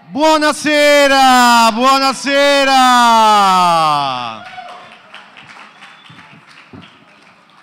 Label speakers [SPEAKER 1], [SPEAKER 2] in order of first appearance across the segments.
[SPEAKER 1] Buonasera, buonasera.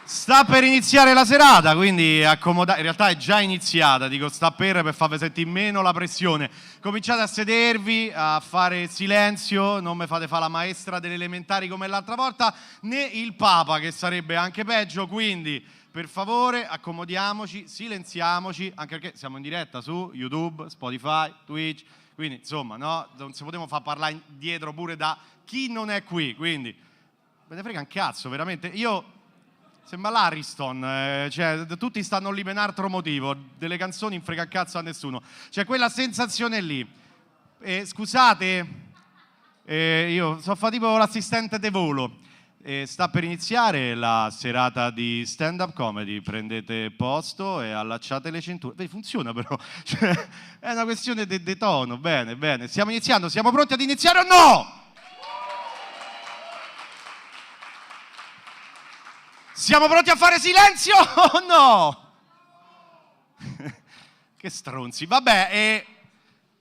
[SPEAKER 1] Sta per iniziare la serata, quindi accomodate. In realtà è già iniziata, dico sta per farvi sentire meno la pressione. Cominciate a sedervi, a fare silenzio, non mi fate fare la maestra delle elementari come l'altra volta, né il Papa, che sarebbe anche peggio, quindi per favore accomodiamoci, silenziamoci, anche perché siamo in diretta su YouTube, Spotify, Twitch, quindi insomma, no? Non si poteva far parlare dietro pure da chi non è qui, quindi me ne frega un cazzo, veramente. Io sembra l'Ariston, cioè tutti stanno lì per un altro motivo, delle canzoni non frega un cazzo a nessuno, c'è quella sensazione lì. Scusate, io so fa tipo l'assistente de volo. Sta per iniziare la serata di stand-up comedy, prendete posto e allacciate le cinture. Beh, funziona però, cioè, è una questione di tono, bene, bene. Stiamo iniziando, siamo pronti ad iniziare o no? Siamo pronti a fare silenzio o no? Che stronzi, vabbè,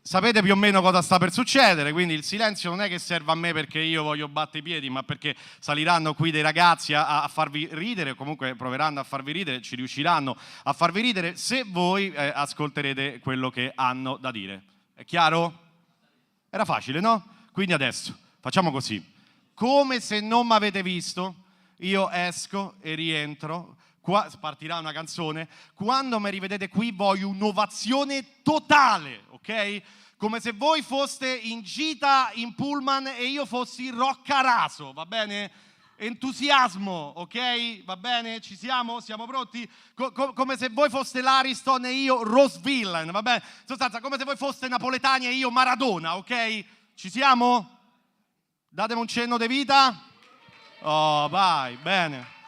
[SPEAKER 1] sapete più o meno cosa sta per succedere, quindi il silenzio non è che serve a me perché io voglio battere i piedi, ma perché saliranno qui dei ragazzi a farvi ridere, o comunque proveranno a farvi ridere, ci riusciranno a farvi ridere se voi ascolterete quello che hanno da dire. È chiaro? Era facile, no? Quindi adesso facciamo così. Come se non mi avete visto, io esco e rientro. Qua partirà una canzone. Quando mi rivedete qui voglio un'ovazione totale, ok? Come se voi foste in gita in pullman e io fossi Roccaraso, va bene? Entusiasmo, ok? Va bene? Ci siamo? Siamo pronti? Come se voi foste l'Ariston e io Rose Villain, va bene? In sostanza, come se voi foste napoletani e io Maradona, ok? Ci siamo? Datemi un cenno di vita. Oh, vai, bene.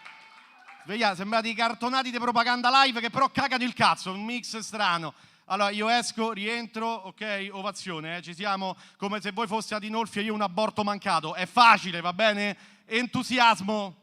[SPEAKER 1] Sveglia, sembrate i cartonati di propaganda live che però cagano il cazzo, un mix strano. Allora, io esco, rientro, ok, ovazione, ci siamo, come se voi foste ad Inolfi e io un aborto mancato. È facile, va bene? Entusiasmo.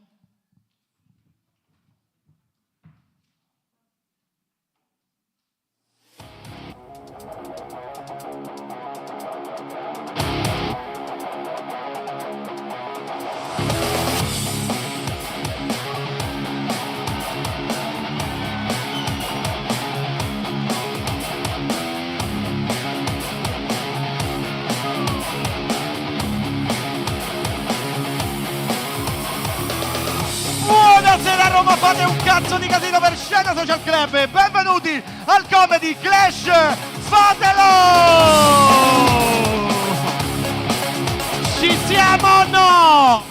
[SPEAKER 1] Buonasera Roma, fate un cazzo di casino per Scena Social Club. Benvenuti al Comedy Clash. Fatelo! Ci siamo o no?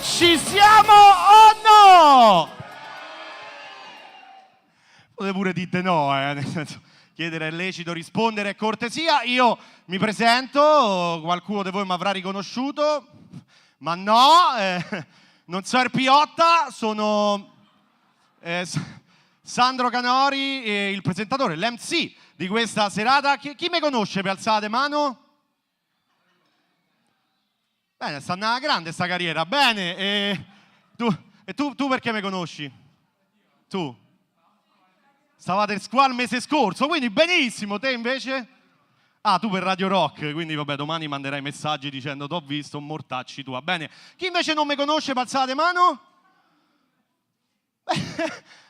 [SPEAKER 1] Ci siamo o no? Potete pure dite no, nel senso, chiedere è lecito, rispondere è cortesia. Io mi presento, qualcuno di voi mi avrà riconosciuto, ma no, non so il Piotta, sono Sandro Canori, il presentatore, l'MC di questa serata. Chi mi conosce per alzate mano? Bene, sta andando grande sta carriera, bene. Tu perché mi conosci? Tu? Stavate in squal il mese scorso, quindi benissimo, te invece? Ah, tu per Radio Rock, quindi vabbè, domani manderai messaggi dicendo t'ho visto, mortacci tu, va bene. Chi invece non mi conosce, alzate mano?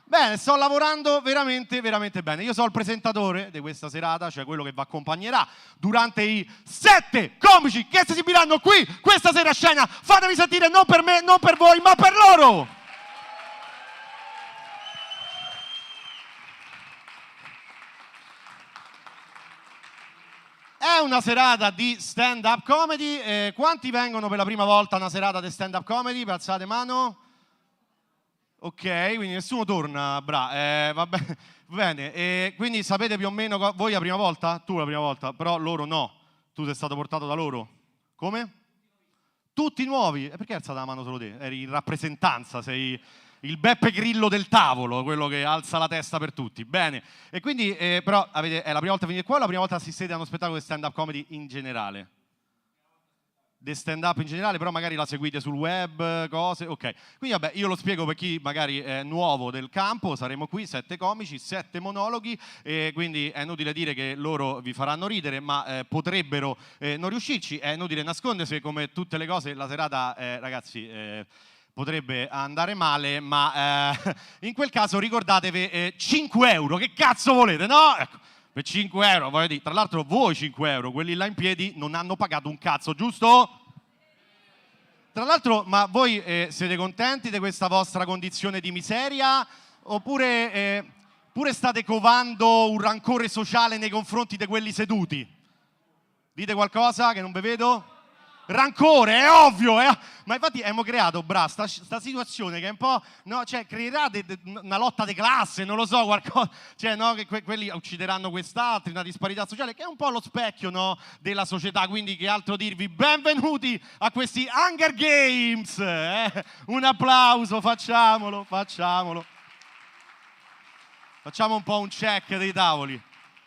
[SPEAKER 1] Bene, sto lavorando veramente, veramente bene. Io sono il presentatore di questa serata, cioè quello che vi accompagnerà durante i 7 comici che si esibiranno qui questa sera a Scena. Fatevi sentire non per me, non per voi, ma per loro! È una serata di stand-up comedy. Quanti vengono per la prima volta a una serata di stand-up comedy? Alzate mano. Ok, quindi nessuno torna. Vabbè, bene. Quindi sapete più o meno voi la prima volta? Tu la prima volta, però loro no. Tu sei stato portato da loro. Come? Tutti nuovi. E perché alzate la mano solo te? Eri in rappresentanza, sei il Beppe Grillo del tavolo, quello che alza la testa per tutti. Bene. E quindi, però, è la prima volta che venite qua o la prima volta assistete a uno spettacolo di stand-up comedy in generale? di stand up in generale, però magari la seguite sul web, cose, ok. Quindi vabbè, io lo spiego per chi magari è nuovo del campo, saremo qui 7 comici, 7 monologhi, e quindi è inutile dire che loro vi faranno ridere, ma potrebbero non riuscirci, è inutile nascondersi, come tutte le cose la serata, ragazzi, potrebbe andare male, ma in quel caso ricordatevi 5 euro, che cazzo volete, no? Ecco. Per 5 euro, voglio dire, tra l'altro voi 5 euro, quelli là in piedi non hanno pagato un cazzo, giusto? Tra l'altro, ma voi siete contenti di questa vostra condizione di miseria? Oppure pure state covando un rancore sociale nei confronti di quelli seduti? Dite qualcosa che non vi vedo? Rancore, è ovvio, ma infatti abbiamo creato, sta situazione che è un po', no, cioè creerà una lotta di classe, non lo so, qualcosa, cioè no, che quelli uccideranno quest'altri, una disparità sociale, che è un po' lo specchio, no, della società, quindi che altro dirvi, benvenuti a questi Hunger Games, un applauso, facciamo un po' un check dei tavoli.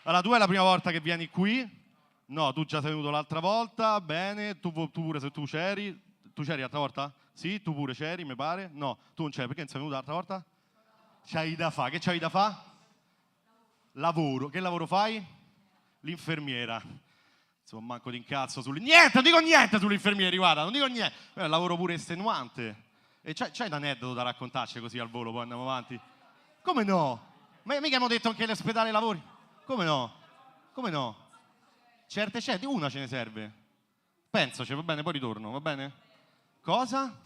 [SPEAKER 1] Allora, tu è la prima volta che vieni qui? No, tu già sei venuto l'altra volta, bene, tu pure se tu c'eri. Tu c'eri l'altra volta? Sì, tu pure c'eri, mi pare. No, tu non c'eri, perché non sei venuto l'altra volta? C'hai da fare, che c'hai da fare? Lavoro, che lavoro fai? L'infermiera. Insomma, manco di incazzo niente, non dico niente sull'infermieri, guarda, non dico niente. È un lavoro pure estenuante. E c'hai un aneddoto da raccontarci così al volo, poi andiamo avanti? Come no? Ma mica abbiamo detto anche l'ospedale lavori? Come no? Come no? Certe c'è, di una ce ne serve. Pensaci, va bene, poi ritorno, va bene? Cosa?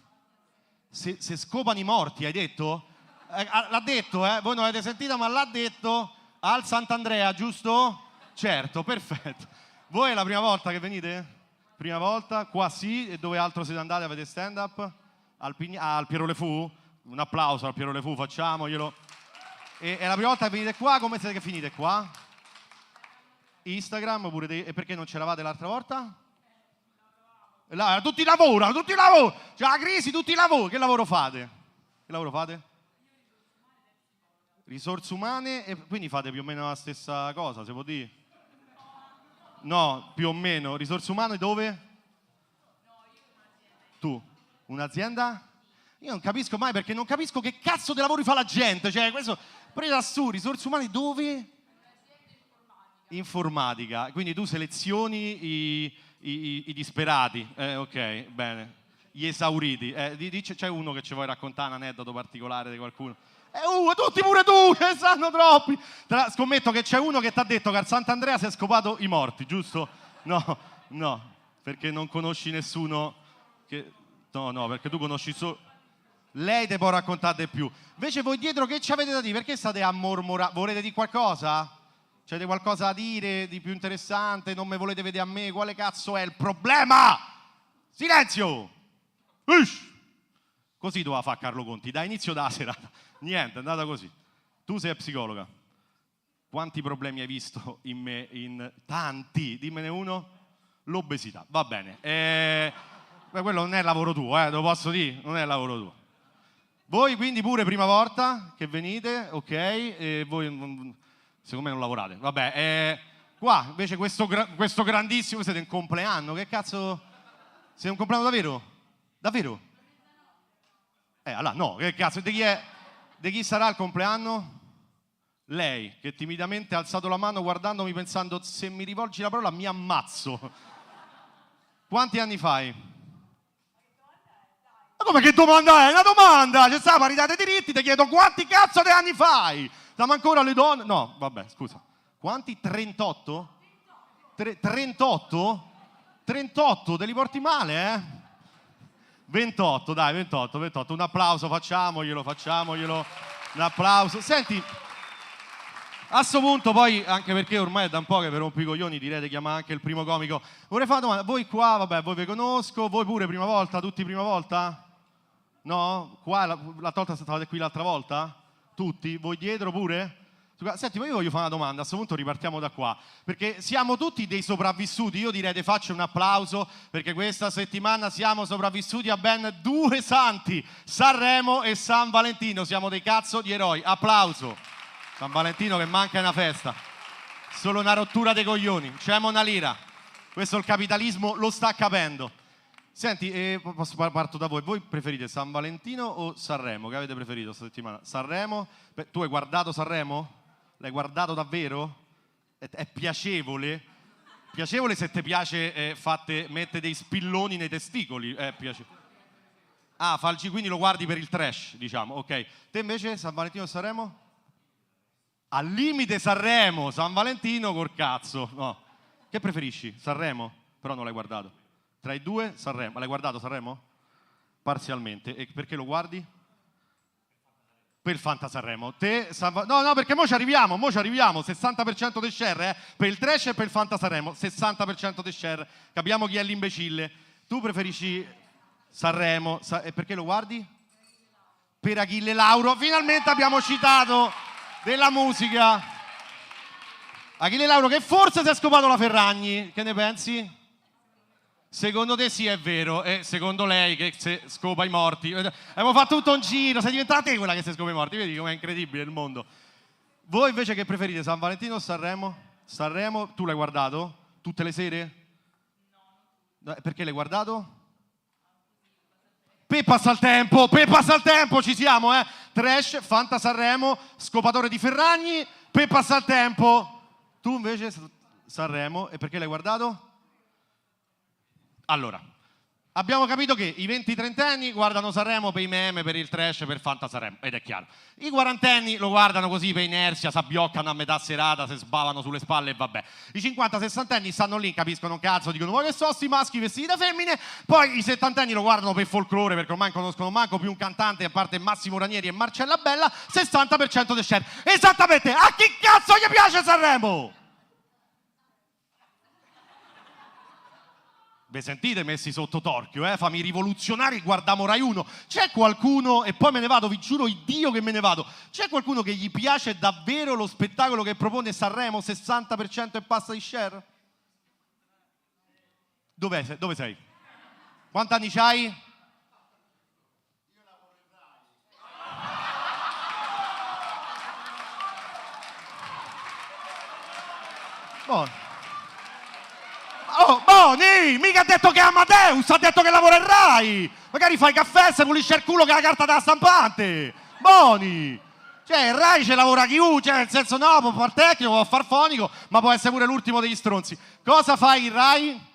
[SPEAKER 1] Se scopano i morti, hai detto? L'ha detto, voi non l'avete sentita, ma l'ha detto al Sant'Andrea, giusto? Certo, perfetto. Voi è la prima volta che venite? Prima volta? Qua sì, e dove altro siete andati? Avete stand up? Al Piero Le Fu? Un applauso al Piero Le Fu, facciamoglielo. E è la prima volta che venite qua, come siete che finite qua? Instagram pure e perché non c'eravate l'altra volta? Tutti lavorano, c'è la crisi, tutti lavorano. Che lavoro fate? Che lavoro fate? Risorse umane, e quindi fate più o meno la stessa cosa, si può dire? No, più o meno. Risorse umane dove? Tu? Un'azienda? Io non capisco mai, perché non capisco che cazzo di lavori fa la gente, cioè questo presa su, risorse umane dove? Informatica, quindi tu selezioni i disperati, ok, bene, gli esauriti. C'è uno che ci vuoi raccontare un aneddoto particolare di qualcuno? Tutti pure tu, che sanno troppi. Scommetto che c'è uno che ti ha detto che al Sant'Andrea si è scopato i morti, giusto? No, perché non conosci nessuno che... No, perché tu conosci solo... Lei te può raccontare di più. Invece voi dietro che ci avete da dire? Perché state a mormorare? Volete dire qualcosa? C'avete qualcosa da dire di più interessante? Non me volete vedere a me? Quale cazzo è il problema? Silenzio! Ush! Così doveva fare Carlo Conti, da inizio della serata. Niente, è andata così. Tu sei psicologa. Quanti problemi hai visto in me? Tanti, dimmene uno. L'obesità, va bene. Quello non è lavoro tuo, te lo posso dire, non è lavoro tuo. Voi quindi pure prima volta che venite, ok, e voi secondo me non lavorate, vabbè. Qua invece questo grandissimo, siete un compleanno, che cazzo, siete un compleanno davvero? Davvero? Allora no, che cazzo, di chi sarà il compleanno? Lei, che timidamente ha alzato la mano guardandomi pensando, se mi rivolgi la parola mi ammazzo. Quanti anni fai? Ma come che domanda è? È una domanda! C'è stata parità dei diritti, ti chiedo quanti cazzo di anni fai? Siamo ancora le donne? No, vabbè, scusa. Quanti? 38? 38? 38, te li porti male, 28, dai, 28. Un applauso, facciamoglielo. Un applauso. Senti, a sto punto poi, anche perché ormai è da un po' che vi rompo i coglioni, direi di chiamare anche il primo comico. Vorrei fare una domanda. Voi qua, vabbè, voi vi conosco, voi pure prima volta, tutti prima volta? No? Qua, la volta stavate qui l'altra volta? Tutti? Voi dietro pure? Senti, ma io voglio fare una domanda, a questo punto ripartiamo da qua, perché siamo tutti dei sopravvissuti. Io direi di faccio un applauso, perché questa settimana siamo sopravvissuti a ben 2 santi, Sanremo e San Valentino, siamo dei cazzo di eroi, applauso. San Valentino che manca una festa, solo una rottura dei coglioni, c'è una lira, questo il capitalismo lo sta capendo. Senti, parto da voi. Voi preferite San Valentino o Sanremo? Che avete preferito questa settimana? Sanremo? Tu hai guardato Sanremo? L'hai guardato davvero? È piacevole? Piacevole se ti piace mette dei spilloni nei testicoli. È piacevole. Ah, quindi lo guardi per il trash, diciamo. Ok. Te invece, San Valentino o Sanremo? Al limite Sanremo, San Valentino col cazzo. No. Che preferisci? Sanremo? Però non l'hai guardato. Tra i due, Sanremo. Ma l'hai guardato Sanremo? Parzialmente. E perché lo guardi? Per Fanta Sanremo. No, perché mo ci arriviamo. 60% di share, per il trash e per il Fanta Sanremo. 60% di share. Capiamo chi è l'imbecille. Tu preferisci Sanremo. E perché lo guardi? Per Achille Lauro. Finalmente abbiamo citato della musica. Achille Lauro che forse si è scopato la Ferragni. Che ne pensi? Secondo te sì, è vero, e secondo lei che se scopa i morti. Abbiamo fatto tutto un giro, sei diventata te quella che si scopa i morti, vedi com'è incredibile il mondo. Voi invece che preferite, San Valentino o Sanremo? Sanremo, tu l'hai guardato? Tutte le sere? No. Perché l'hai guardato? Per passa il tempo, ci siamo, eh? Trash, Fanta Sanremo, scopatore di Ferragni, per passa il tempo. Tu invece Sanremo, e perché l'hai guardato? Allora, abbiamo capito che i 20-30 anni guardano Sanremo per i meme, per il trash, per Fanta Sanremo, ed è chiaro. I quarantenni lo guardano così per inerzia, si abbioccano a metà serata, si sbavano sulle spalle e vabbè. I 50-60 anni stanno lì, capiscono un cazzo, dicono ma che so sti maschi vestiti da femmine. Poi i 70 anni lo guardano per folklore, perché ormai non conoscono manco più un cantante a parte Massimo Ranieri e Marcella Bella. 60% di share. Esattamente, a chi cazzo gli piace Sanremo? Ve sentite messi sotto torchio, fammi rivoluzionari, guardiamo Rai 1. C'è qualcuno, e poi me ne vado, vi giuro Dio che me ne vado, c'è qualcuno che gli piace davvero lo spettacolo che propone Sanremo, 60% e passa di share? Dove sei? Quanti anni c'hai? Io lavoro in Rai. Oh, Boni, mica ha detto che è Amadeus, ha detto che lavora in Rai. Magari fai caffè, se pulisce il culo che è la carta della stampante. Boni. Cioè, in Rai ci lavora chiunque, cioè nel senso no, può far tecnico, può far fonico, ma può essere pure l'ultimo degli stronzi. Cosa fai in Rai?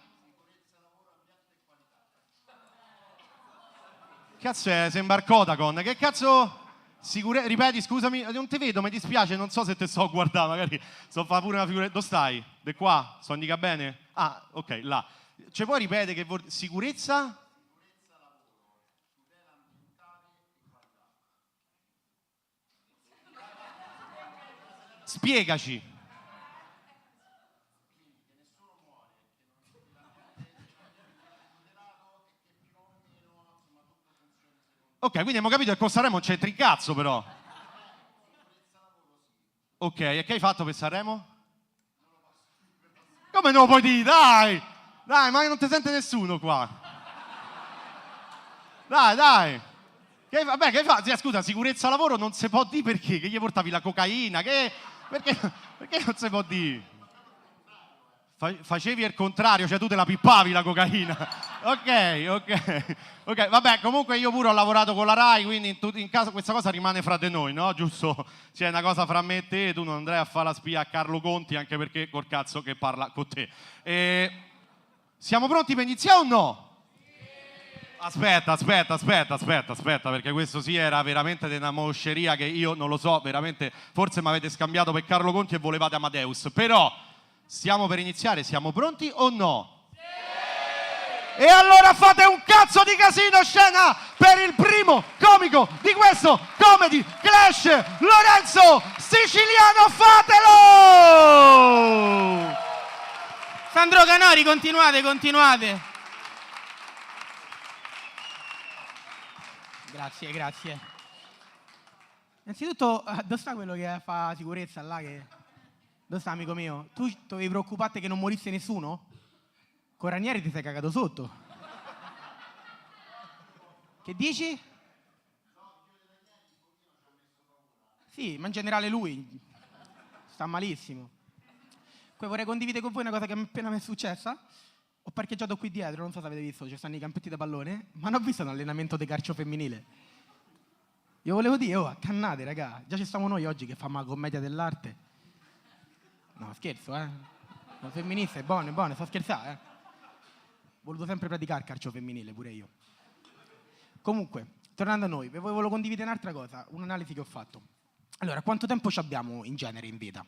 [SPEAKER 1] Cazzo è, sembra il Kodakon, che cazzo... Ripeti, scusami, non ti vedo, mi dispiace, non so se te sto a guardare, magari so fa pure una figura. Dove stai? De qua? Sto mica bene? Ah, ok, là. Ci puoi ripetere che sicurezza? Sicurezza lavoro, tutela ambientale e qualità. Spiegaci. Che nessuno muore, che tutelato e che più o meno, insomma, tutto funziona secondo. Ok, quindi abbiamo capito che con Sanremo c'è tricazzo però. Ok, e che hai fatto per Sanremo? Come non lo puoi dire? Dai! Dai, ma non ti sente nessuno qua. Dai. Che hai fatto? Sì, scusa, sicurezza lavoro non si può dire perché? Che gli portavi la cocaina? Perché non si può dire? Facevi il contrario, cioè tu te la pippavi la cocaina. Ok, vabbè, comunque io pure ho lavorato con la Rai, quindi in caso questa cosa rimane fra di noi, no? Giusto? C'è una cosa fra me e te, tu non andrai a fare la spia a Carlo Conti, anche perché col cazzo che parla con te. Siamo pronti per iniziare o no? Aspetta, perché questo sì era veramente di una mosceria che io non lo so, veramente, forse mi avete scambiato per Carlo Conti e volevate Amadeus, però stiamo per iniziare, siamo pronti o no? Sì! E allora fate un cazzo di casino scena per il primo comico di questo Comedy Clash, Lorenzo Siciliano, fatelo!
[SPEAKER 2] Sandro Canori, continuate. Grazie. Innanzitutto, dove sta quello che fa sicurezza là? Dove sta, amico mio? Tu dovevi preoccuparti che non morisse nessuno? Con Ranieri ti sei cagato sotto. Che dici? Sì, ma in generale lui sta malissimo. Poi vorrei condividere con voi una cosa che appena mi è successa. Ho parcheggiato qui dietro, non so se avete visto, ci stanno i campetti da pallone, ma non ho visto un allenamento di calcio femminile. Io volevo dire, oh, accannate, raga, già ci stiamo noi oggi che facciamo la commedia dell'arte. No, scherzo, La femminista è buono, sto scherzando, Ho voluto sempre praticare calcio femminile, pure io. Comunque, tornando a noi, vi volevo condividere un'altra cosa, un'analisi che ho fatto. Allora, quanto tempo ci abbiamo in genere in vita?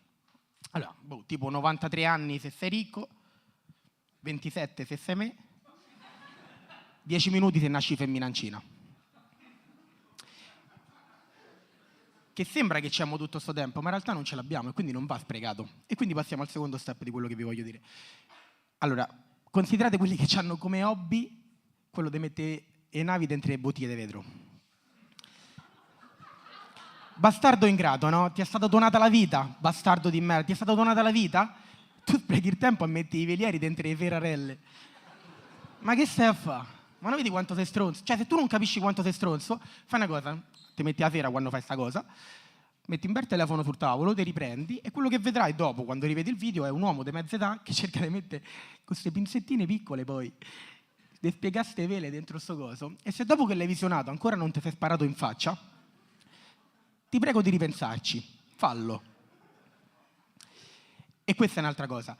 [SPEAKER 2] Allora, tipo 93 anni se sei ricco, 27 se sei me, 10 minuti se nasci femminancina. Che sembra che ci abbiamo tutto questo tempo, ma in realtà non ce l'abbiamo e quindi non va sprecato. E quindi passiamo al secondo step di quello che vi voglio dire. Allora, considerate quelli che hanno come hobby quello di mettere le navi dentro le bottiglie di vetro. Bastardo ingrato, no? Ti è stata donata la vita, bastardo di merda, ti è stata donata la vita? Tu sprechi il tempo a mettere i velieri dentro le ferrarelle. Ma che stai a fare? Ma non vedi quanto sei stronzo? Cioè, se tu non capisci quanto sei stronzo, fai una cosa, ti metti la sera quando fai sta cosa, metti un bel telefono sul tavolo, ti riprendi e quello che vedrai dopo, quando rivedi il video, è un uomo di mezza età che cerca di mettere queste pinzettine piccole poi, di spiegare ste vele dentro sto coso. E se dopo che l'hai visionato ancora non ti sei sparato in faccia, ti prego di ripensarci, fallo. E questa è un'altra cosa,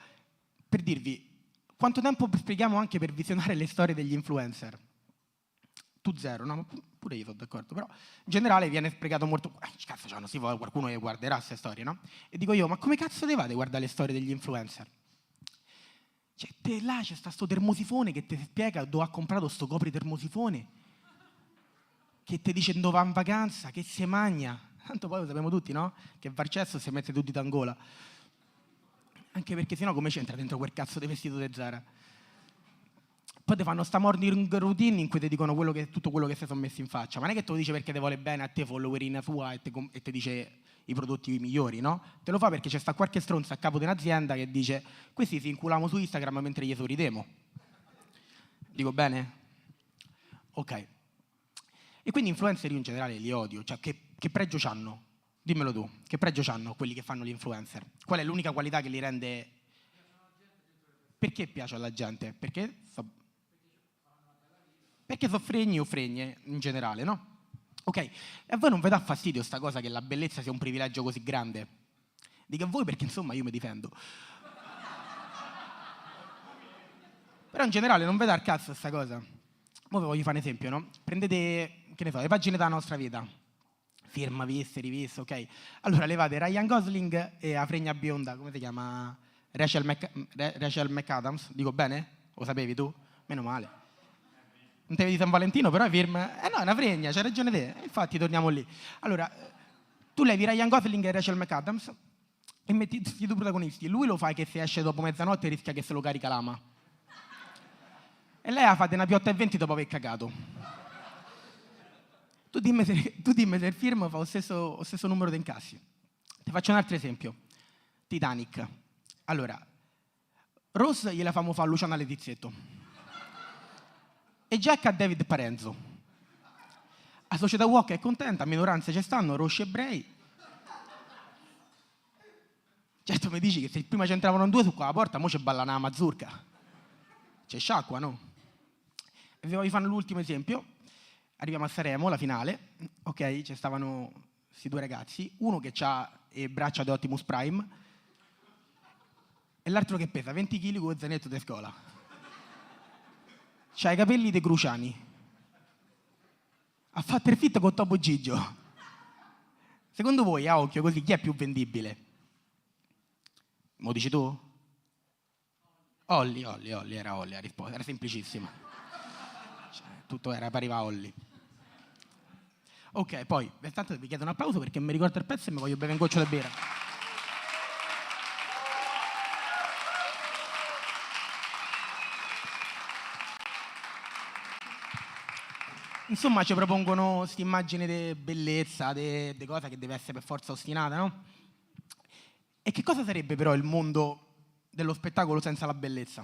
[SPEAKER 2] per dirvi, quanto tempo sprechiamo anche per visionare le storie degli influencer? Tu zero, no? Pure io sono d'accordo, però in generale viene sprecato molto. Cazzo, cioè, sì, qualcuno che guarderà queste storie, no? E dico io, ma come cazzo te vate a guardare le storie degli influencer? Cioè, te là c'è sto termosifone che ti spiega dove ha comprato sto copri termosifone, che ti dice dove va in vacanza, che si magna. Tanto poi lo sappiamo tutti, no? Che Varcesso si mette tutti d'Angola. Anche perché sennò come c'entra dentro quel cazzo di vestito di Zara? Poi ti fanno sta morning routine in cui ti dicono tutto quello che si sono messi in faccia. Ma non è che te lo dice perché ti vuole bene a te, followerina tua, e ti dice i prodotti migliori, no? Te lo fa perché c'è sta qualche stronzo a capo di un'azienda che dice questi si inculamo su Instagram mentre gli sorridemo. Dico bene? Ok. E quindi influencer io in generale li odio. Cioè, che pregio c'hanno? Dimmelo tu. Che pregio c'hanno quelli che fanno gli influencer? Qual è l'unica qualità che li rende... Perché piace alla gente? Perché sono fregni o fregne in generale, no? Ok, e a voi non vi dà fastidio sta cosa che la bellezza sia un privilegio così grande? Dico a voi perché insomma io mi difendo. Però in generale non vi dà il cazzo sta cosa. Ora vi voglio fare un esempio, no? Prendete, che ne so, le pagine della nostra vita. Firma, viste, riviste, ok? Allora levate Ryan Gosling e la fregna bionda, come si chiama? Rachel McAdams, dico bene? Lo sapevi tu? Meno male. Non te vedi San Valentino, però è firma. No, è una fregna, c'hai ragione te. Infatti torniamo lì. Allora, tu levi Ryan Gosling e Rachel McAdams e metti questi due protagonisti. Lui lo fai che se esce dopo mezzanotte rischia che se lo carica l'ama. E lei la fate una piotta e 20 dopo aver cagato. Tu dimmi se il film fa lo stesso numero di incassi. Ti faccio un altro esempio. Titanic. Allora, Rose gliela famo fare a Luciana Letizzetto. E Jack a David Parenzo. La società Walk è contenta, minoranze ci stanno, rossi ebrei. Certo mi dici che se prima c'entravano due su quella porta, mo c'è balla una mazurka. C'è sciacqua, no? E vi voglio fare l'ultimo esempio. Arriviamo a Sanremo, la finale. Ok, ci stavano questi due ragazzi. Uno che ha le braccia di Optimus Prime e l'altro che pesa 20 kg con il zainetto di scuola. C'ha i capelli dei Cruciani. Ha fatto il fit con Topo Gigio. Secondo voi, a occhio così, chi è più vendibile? Mo dici tu? Olli, era Olli la risposta, era semplicissima. Cioè, tutto era, pariva Olli. Ok, poi, intanto vi chiedo un applauso perché mi ricordo il pezzo e mi voglio bere un goccio di birra. Insomma, ci propongono questa immagine di bellezza, di cosa che deve essere per forza ostinata, no? E che cosa sarebbe però il mondo dello spettacolo senza la bellezza?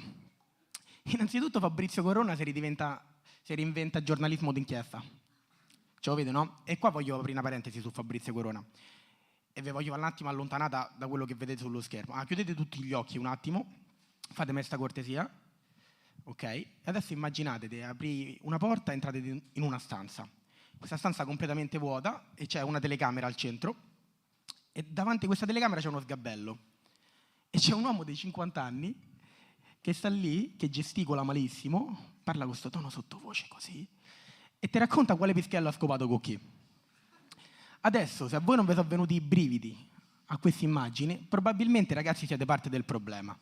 [SPEAKER 2] Innanzitutto Fabrizio Corona si reinventa giornalismo d'inchiesta. Ce lo vede, no? E qua voglio aprire una parentesi su Fabrizio Corona. E vi voglio fare un attimo allontanata da quello che vedete sullo schermo. Chiudete tutti gli occhi un attimo, fatemi questa cortesia. ok? E adesso immaginate di aprire una porta e entrate in una stanza. Questa stanza completamente vuota e c'è una telecamera al centro e davanti a questa telecamera c'è uno sgabello e c'è un uomo dei 50 anni che sta lì, che gesticola malissimo, parla con questo tono sottovoce così e ti racconta quale pischello ha scopato con chi. Adesso, se a voi non vi sono venuti i brividi a questa immagine, probabilmente, ragazzi, siete parte del problema.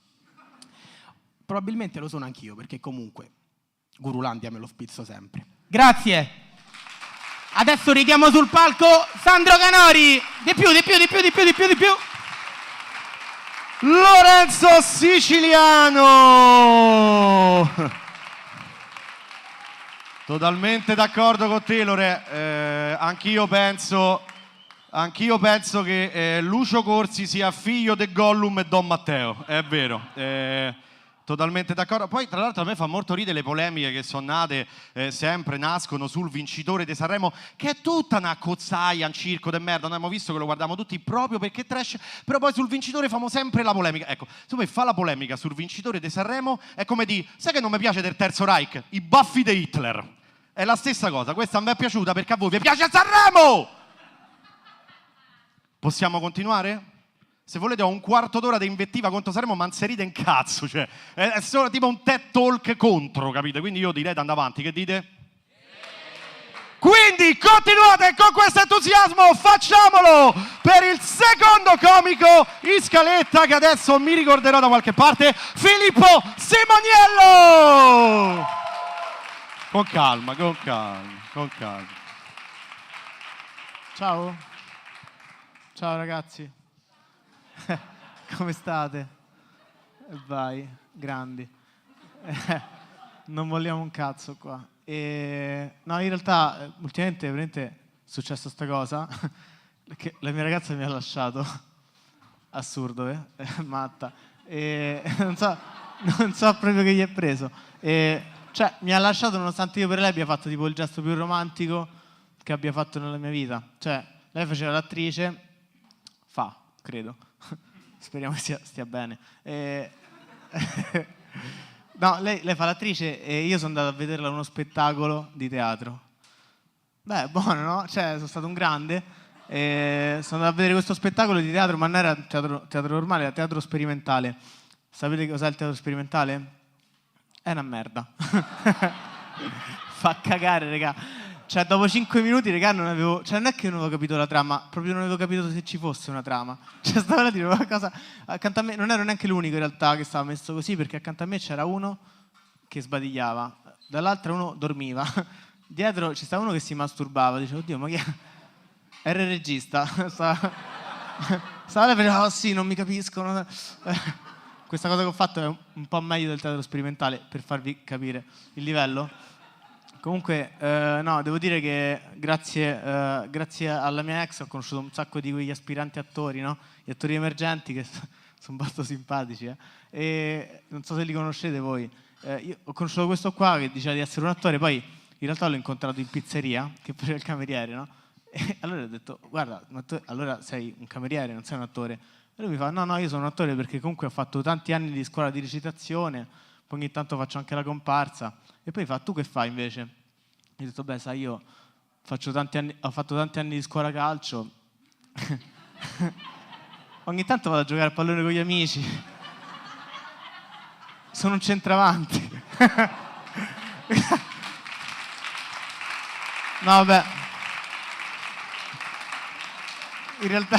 [SPEAKER 2] Probabilmente lo sono anch'io, perché comunque Gurulandia me lo spizzo sempre. Grazie! Adesso richiamo sul palco Sandro Canori! Di più!
[SPEAKER 1] Lorenzo Siciliano! Totalmente d'accordo con te, Lore. Anch'io penso che Lucio Corsi sia figlio di Gollum e Don Matteo, è vero. Totalmente d'accordo. Poi, tra l'altro, a me fa molto ridere le polemiche che sono nate, sempre nascono sul vincitore di Sanremo, che è tutta una cozzaia, un circo de merda. Noi abbiamo visto che lo guardiamo tutti proprio perché è trash, però poi sul vincitore famo sempre la polemica. Ecco, se me fa la polemica sul vincitore di Sanremo è come di, sai che non mi piace del Terzo Reich? I baffi di Hitler. È la stessa cosa, questa a me è piaciuta perché a voi vi piace Sanremo! Possiamo continuare? Se volete ho un quarto d'ora di invettiva contro Sanremo, ma non si ride in cazzo, cioè è solo tipo un TED Talk contro, capite? Quindi io direi di andare avanti, che dite? Quindi continuate con questo entusiasmo, facciamolo per il secondo comico in scaletta che adesso mi ricorderò da qualche parte, Filippo Simoniello! Con calma.
[SPEAKER 3] Ciao ragazzi. Come state? E vai, grandi. Non vogliamo un cazzo qua. No, in realtà, ultimamente veramente è successa sta cosa, che la mia ragazza mi ha lasciato. Assurdo, matta. Non so proprio che gli è preso. Cioè, mi ha lasciato nonostante io per lei abbia fatto tipo il gesto più romantico che abbia fatto nella mia vita. Cioè, lei faceva l'attrice, credo. Speriamo che stia bene. No, lei fa l'attrice e io sono andato a vederla a uno spettacolo di teatro. Beh, buono, no? Cioè, sono stato un grande. Sono andato a vedere questo spettacolo di teatro, ma non era teatro normale, era teatro sperimentale. Sapete cos'è il teatro sperimentale? È una merda. Fa cagare, raga. Cioè, dopo 5 minuti, raga, non è che non avevo capito la trama, proprio non avevo capito se ci fosse una trama. Cioè, stavo a dire una cosa. Accanto a me, non ero neanche l'unico in realtà che stava messo così, perché accanto a me c'era uno che sbadigliava, dall'altra uno dormiva, dietro ci stava uno che si masturbava. Dicevo, oddio, ma chi è? Era il regista. Stava là e faceva, oh sì, non mi capiscono. Questa cosa che ho fatto è un po' meglio del teatro sperimentale, per farvi capire il livello. Comunque, no, devo dire che grazie alla mia ex ho conosciuto un sacco di quegli aspiranti attori, no? Gli attori emergenti che sono molto simpatici, E non so se li conoscete voi. Io ho conosciuto questo qua che diceva di essere un attore, poi in realtà l'ho incontrato in pizzeria, che faceva il cameriere, no? E allora ho detto, guarda, ma tu allora sei un cameriere, non sei un attore. E lui mi fa, no, io sono un attore perché comunque ho fatto tanti anni di scuola di recitazione, poi ogni tanto faccio anche la comparsa. E poi fa, tu che fai invece? Io ho detto, beh, sai, io ho fatto tanti anni di scuola calcio. Ogni tanto vado a giocare a pallone con gli amici. Sono un centravanti. No, vabbè. In realtà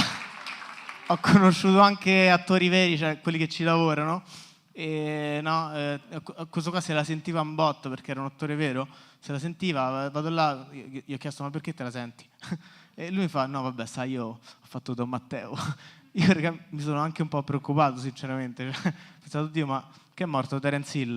[SPEAKER 3] ho conosciuto anche attori veri, cioè quelli che ci lavorano. E no, questo qua se la sentiva un botto perché era un attore vero, se la sentiva, vado là, gli ho chiesto ma perché te la senti? E lui mi fa no vabbè sai io ho fatto Don Matteo. Io mi sono anche un po' preoccupato sinceramente, ho pensato oddio ma che è morto Terence Hill?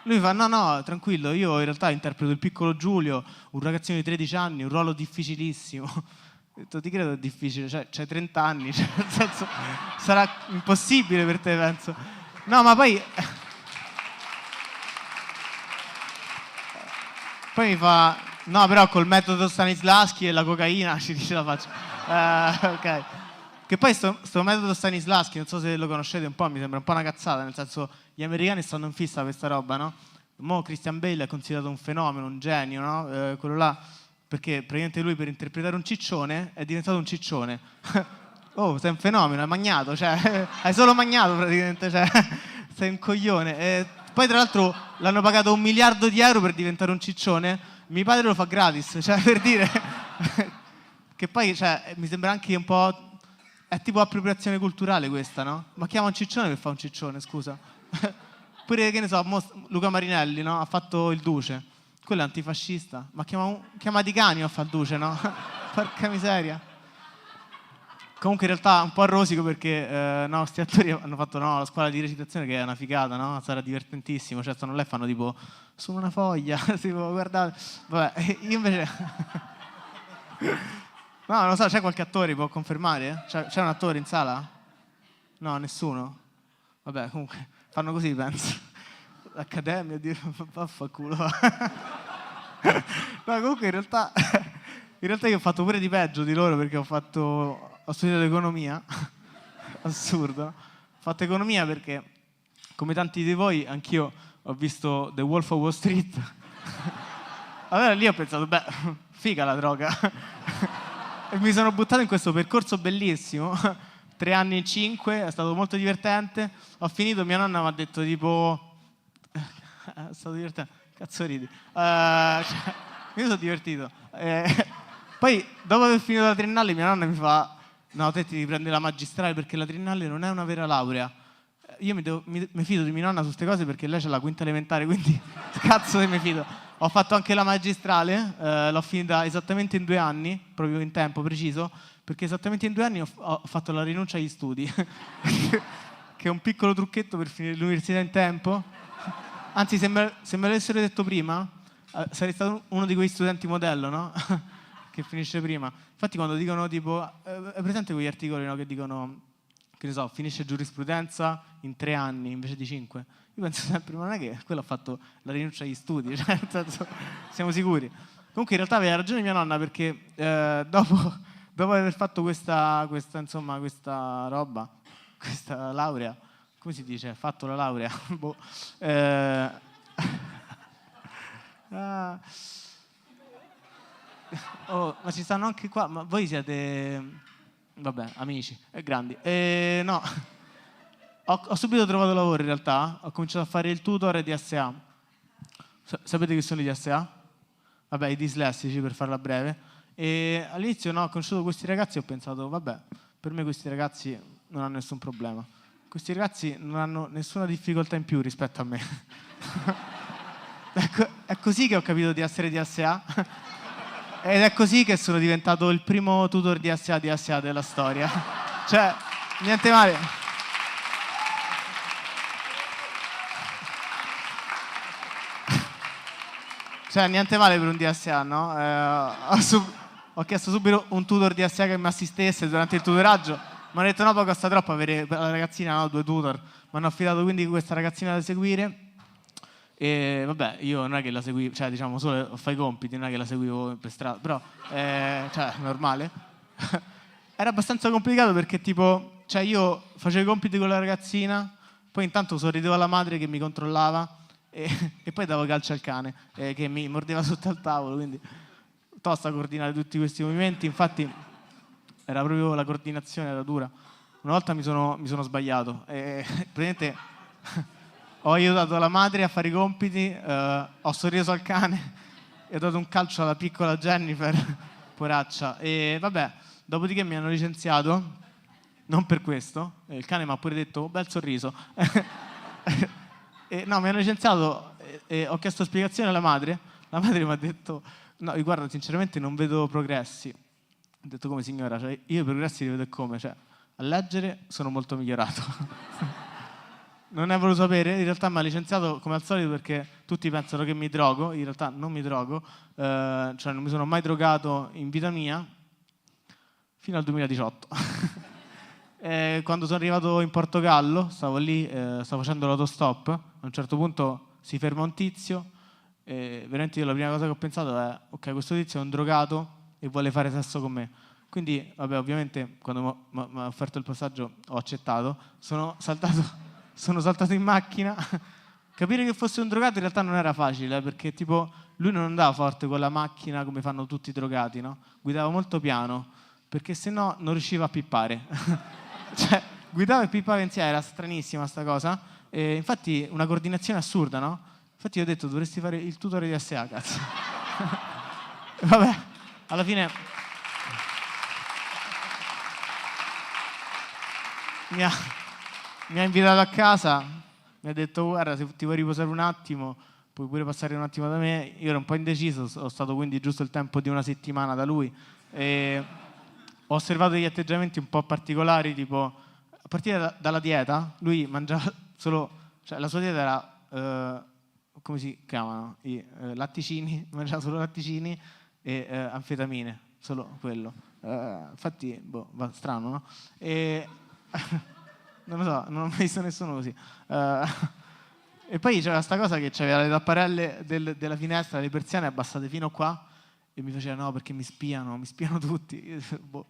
[SPEAKER 3] Lui mi fa no tranquillo, io in realtà interpreto il piccolo Giulio, un ragazzino di 13 anni, un ruolo difficilissimo. Ho detto, ti credo è difficile, cioè c'hai 30 anni, cioè, nel senso, sarà impossibile per te, penso. No, ma poi mi fa, no, però col metodo Stanislavski e la cocaina ci dice la faccio. Ok. Che poi sto metodo Stanislavski, non so se lo conoscete un po', mi sembra un po' una cazzata, nel senso gli americani stanno in fissa per questa roba, no? Mo' Christian Bale è considerato un fenomeno, un genio, no? Quello là, perché praticamente lui per interpretare un ciccione è diventato un ciccione. Oh, sei un fenomeno, hai magnato, cioè, hai solo magnato praticamente, cioè, sei un coglione. E poi tra l'altro l'hanno pagato 1 miliardo di euro per diventare un ciccione, mio padre lo fa gratis, cioè per dire... che poi, cioè, mi sembra anche un po'... È tipo appropriazione culturale questa, no? Ma chiama un ciccione per fare un ciccione, scusa. Pure, che ne so, Luca Marinelli, no? Ha fatto il Duce. Quello è antifascista. Ma chiama Di Canio a fare il Duce, no? Porca miseria. Comunque in realtà un po' rosico perché no, sti attori hanno fatto la scuola di recitazione che è una figata, no? Sarà divertentissimo. Cioè stanno là e fanno tipo su una foglia, tipo guardate. Vabbè, io invece... No, non lo so, c'è qualche attore, può confermare? C'è un attore in sala? No, nessuno? Vabbè, comunque, fanno così, penso. L'Accademia, vaffanculo. No, comunque in realtà io ho fatto pure di peggio di loro perché ho studiato economia. Assurdo. Ho fatto economia perché, come tanti di voi, anch'io ho visto The Wolf of Wall Street. Allora lì ho pensato, beh, figa la droga. E mi sono buttato in questo percorso bellissimo, 3 anni in 5, è stato molto divertente. Ho finito, mia nonna mi ha detto tipo... È stato divertente, cazzo ridi. Cioè, io sono divertito. Poi, dopo aver finito la triennale, mia nonna mi fa... No, te ti prendi la magistrale perché la triennale non è una vera laurea. Io mi fido di mia nonna su queste cose perché lei c'ha la quinta elementare, quindi cazzo se mi fido. Ho fatto anche la magistrale, l'ho finita esattamente in 2 anni, proprio in tempo preciso, perché esattamente in 2 anni ho fatto la rinuncia agli studi, che è un piccolo trucchetto per finire l'università in tempo. Anzi, se me l'avessero detto prima, sarei stato uno di quei studenti modello, no? Che finisce prima. Infatti quando dicono tipo, è presente quegli articoli, no, che dicono, che ne so, finisce giurisprudenza in 3 anni invece di 5? Io penso sempre, ma non è che quello ha fatto la rinuncia agli studi, cioè, nel senso, siamo sicuri. Comunque in realtà aveva ragione mia nonna perché dopo aver fatto questa roba, questa laurea, come si dice? Fatto la laurea? Boh. Oh, ma ci stanno anche qua, ma voi siete, vabbè, amici, grandi. No. Ho subito trovato lavoro in realtà, ho cominciato a fare il tutor di DSA. Sapete che sono i DSA? Vabbè, i dislessici per farla breve. E all'inizio ho conosciuto questi ragazzi e ho pensato, vabbè, per me questi ragazzi non hanno nessun problema. Questi ragazzi non hanno nessuna difficoltà in più rispetto a me. È così che ho capito di essere DSA. Ed è così che sono diventato il primo tutor DSA della storia. Cioè, niente male. Cioè, niente male per un DSA, no? Ho chiesto subito un tutor DSA che mi assistesse durante il tutoraggio. Mi hanno detto no, poi costa troppo avere la ragazzina, no, 2 tutor. Mi hanno affidato quindi questa ragazzina da seguire. E vabbè, io non è che la seguivo, cioè diciamo solo fai i compiti, non è che la seguivo per strada, però, cioè, normale. Era abbastanza complicato perché tipo, cioè io facevo i compiti con la ragazzina, poi intanto sorridevo alla madre che mi controllava, e poi davo calcio al cane che mi mordeva sotto al tavolo, quindi tosta coordinare tutti questi movimenti. Infatti era proprio la coordinazione era dura. Una volta mi sono sbagliato e praticamente ho aiutato la madre a fare i compiti, ho sorriso al cane e ho dato un calcio alla piccola Jennifer, poraccia. E vabbè, dopodiché mi hanno licenziato, non per questo, il cane mi ha pure detto bel sorriso. No, mi hanno licenziato e ho chiesto spiegazioni alla madre. La madre mi ha detto, no, guarda, sinceramente non vedo progressi. Ho detto, come signora? Cioè, io i progressi li vedo come? Cioè, a leggere sono molto migliorato. Non ne volevo sapere, in realtà mi ha licenziato come al solito perché tutti pensano che mi drogo, in realtà non mi drogo, cioè non mi sono mai drogato in vita mia, fino al 2018. Quando sono arrivato in Portogallo, stavo lì, stavo facendo l'autostop, a un certo punto si ferma un tizio, e veramente io la prima cosa che ho pensato è ok, questo tizio è un drogato e vuole fare sesso con me. Quindi, vabbè, ovviamente quando mi ha offerto il passaggio ho accettato, sono saltato in macchina. Capire che fosse un drogato in realtà non era facile, perché tipo lui non andava forte con la macchina come fanno tutti i drogati, no? Guidava molto piano, perché sennò non riusciva a pippare. Cioè, guidava e pippava insieme, era stranissima sta cosa. E infatti una coordinazione assurda, no? Infatti io ho detto dovresti fare il tutore di SA, cazzo. Vabbè, alla fine mi ha invitato a casa, mi ha detto guarda, se ti vuoi riposare un attimo puoi pure passare un attimo da me. Io ero un po' indeciso, ho stato quindi giusto il tempo di una settimana da lui e ho osservato degli atteggiamenti un po' particolari, tipo a partire dalla dieta. Lui mangiava solo, cioè la sua dieta era come si chiamano? I latticini, mangiava solo latticini e anfetamine, solo quello. Infatti, va strano, no? E non lo so, non ho mai visto nessuno così. E poi c'era questa cosa che c'aveva le tapparelle della finestra, le persiane abbassate fino qua e mi faceva no perché mi spiano tutti. Boh.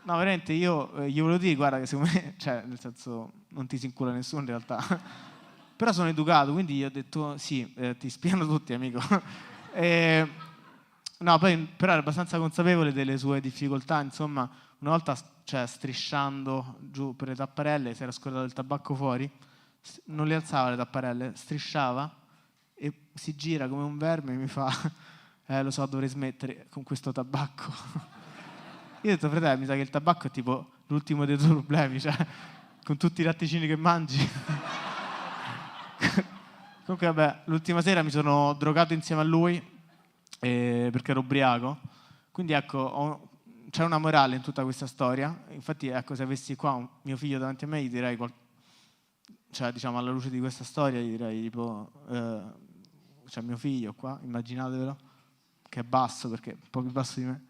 [SPEAKER 3] No, veramente io gli volevo dire guarda che secondo me, cioè nel senso non ti si incula nessuno in realtà. Però sono educato, quindi gli ho detto sì, ti spiano tutti amico. No, poi però era abbastanza consapevole delle sue difficoltà, insomma, una volta cioè, strisciando giù per le tapparelle si era scordato il tabacco fuori, non le alzava le tapparelle, strisciava e si gira come un verme e mi fa lo so, dovrei smettere con questo tabacco. Io ho detto fratello, mi sa che il tabacco è tipo l'ultimo dei tuoi problemi, cioè con tutti i latticini che mangi. Comunque vabbè, l'ultima sera mi sono drogato insieme a lui perché ero ubriaco, quindi ecco c'è una morale in tutta questa storia. Infatti ecco, se avessi qua mio figlio davanti a me gli direi cioè diciamo alla luce di questa storia gli direi tipo c'è mio figlio qua, immaginatevelo, che è basso perché è un po' più basso di me,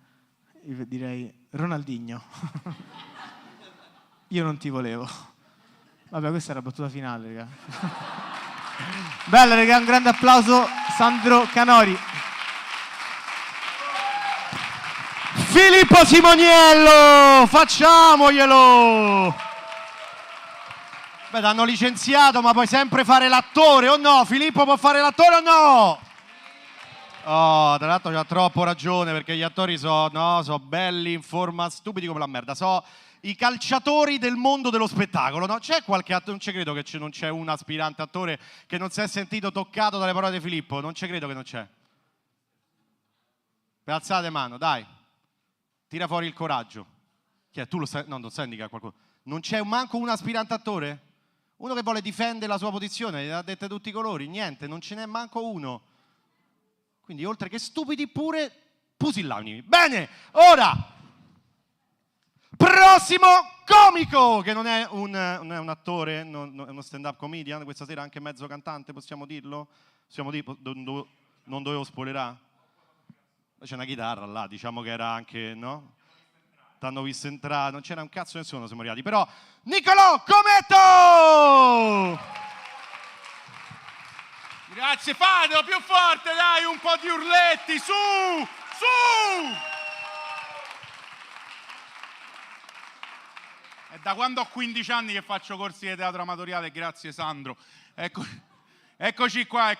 [SPEAKER 3] gli direi Ronaldinho. Io non ti volevo. Vabbè, questa era la battuta finale, raga. Bella, raga, un grande applauso Sandro Canori.
[SPEAKER 1] Filippo Simoniello, facciamoglielo! Beh, l'hanno licenziato, ma puoi sempre fare l'attore o no? Filippo può fare l'attore o no? Oh, tra l'altro c'ha troppo ragione, perché gli attori sono belli in forma stupidi come la merda. So i calciatori del mondo dello spettacolo, no? C'è qualche attore, non ci credo che non c'è un aspirante attore che non si è sentito toccato dalle parole di Filippo, non ci credo che non c'è. Alzate mano, dai. Tira fuori il coraggio. Chi è? Tu lo sai? No, non sai indicare qualcuno. Non c'è manco un aspirante attore? Uno che vuole difendere la sua posizione, le ha dette tutti i colori, niente, non ce n'è manco uno. Quindi oltre che stupidi pure pusillanimi. Bene, ora prossimo comico, che non è un attore, è uno stand-up comedian, questa sera anche mezzo cantante, possiamo dirlo? Possiamo dire, non dovevo spoilerare? C'è una chitarra là, diciamo che era anche, no? T'hanno visto entrare, non c'era un cazzo nessuno, siamo arrivati. Però, Niccolò Cometto!
[SPEAKER 4] Grazie, fatelo più forte, dai, un po' di urletti, su! Su! È da quando ho 15 anni che faccio corsi di teatro amatoriale, grazie Sandro. Eccoci qua,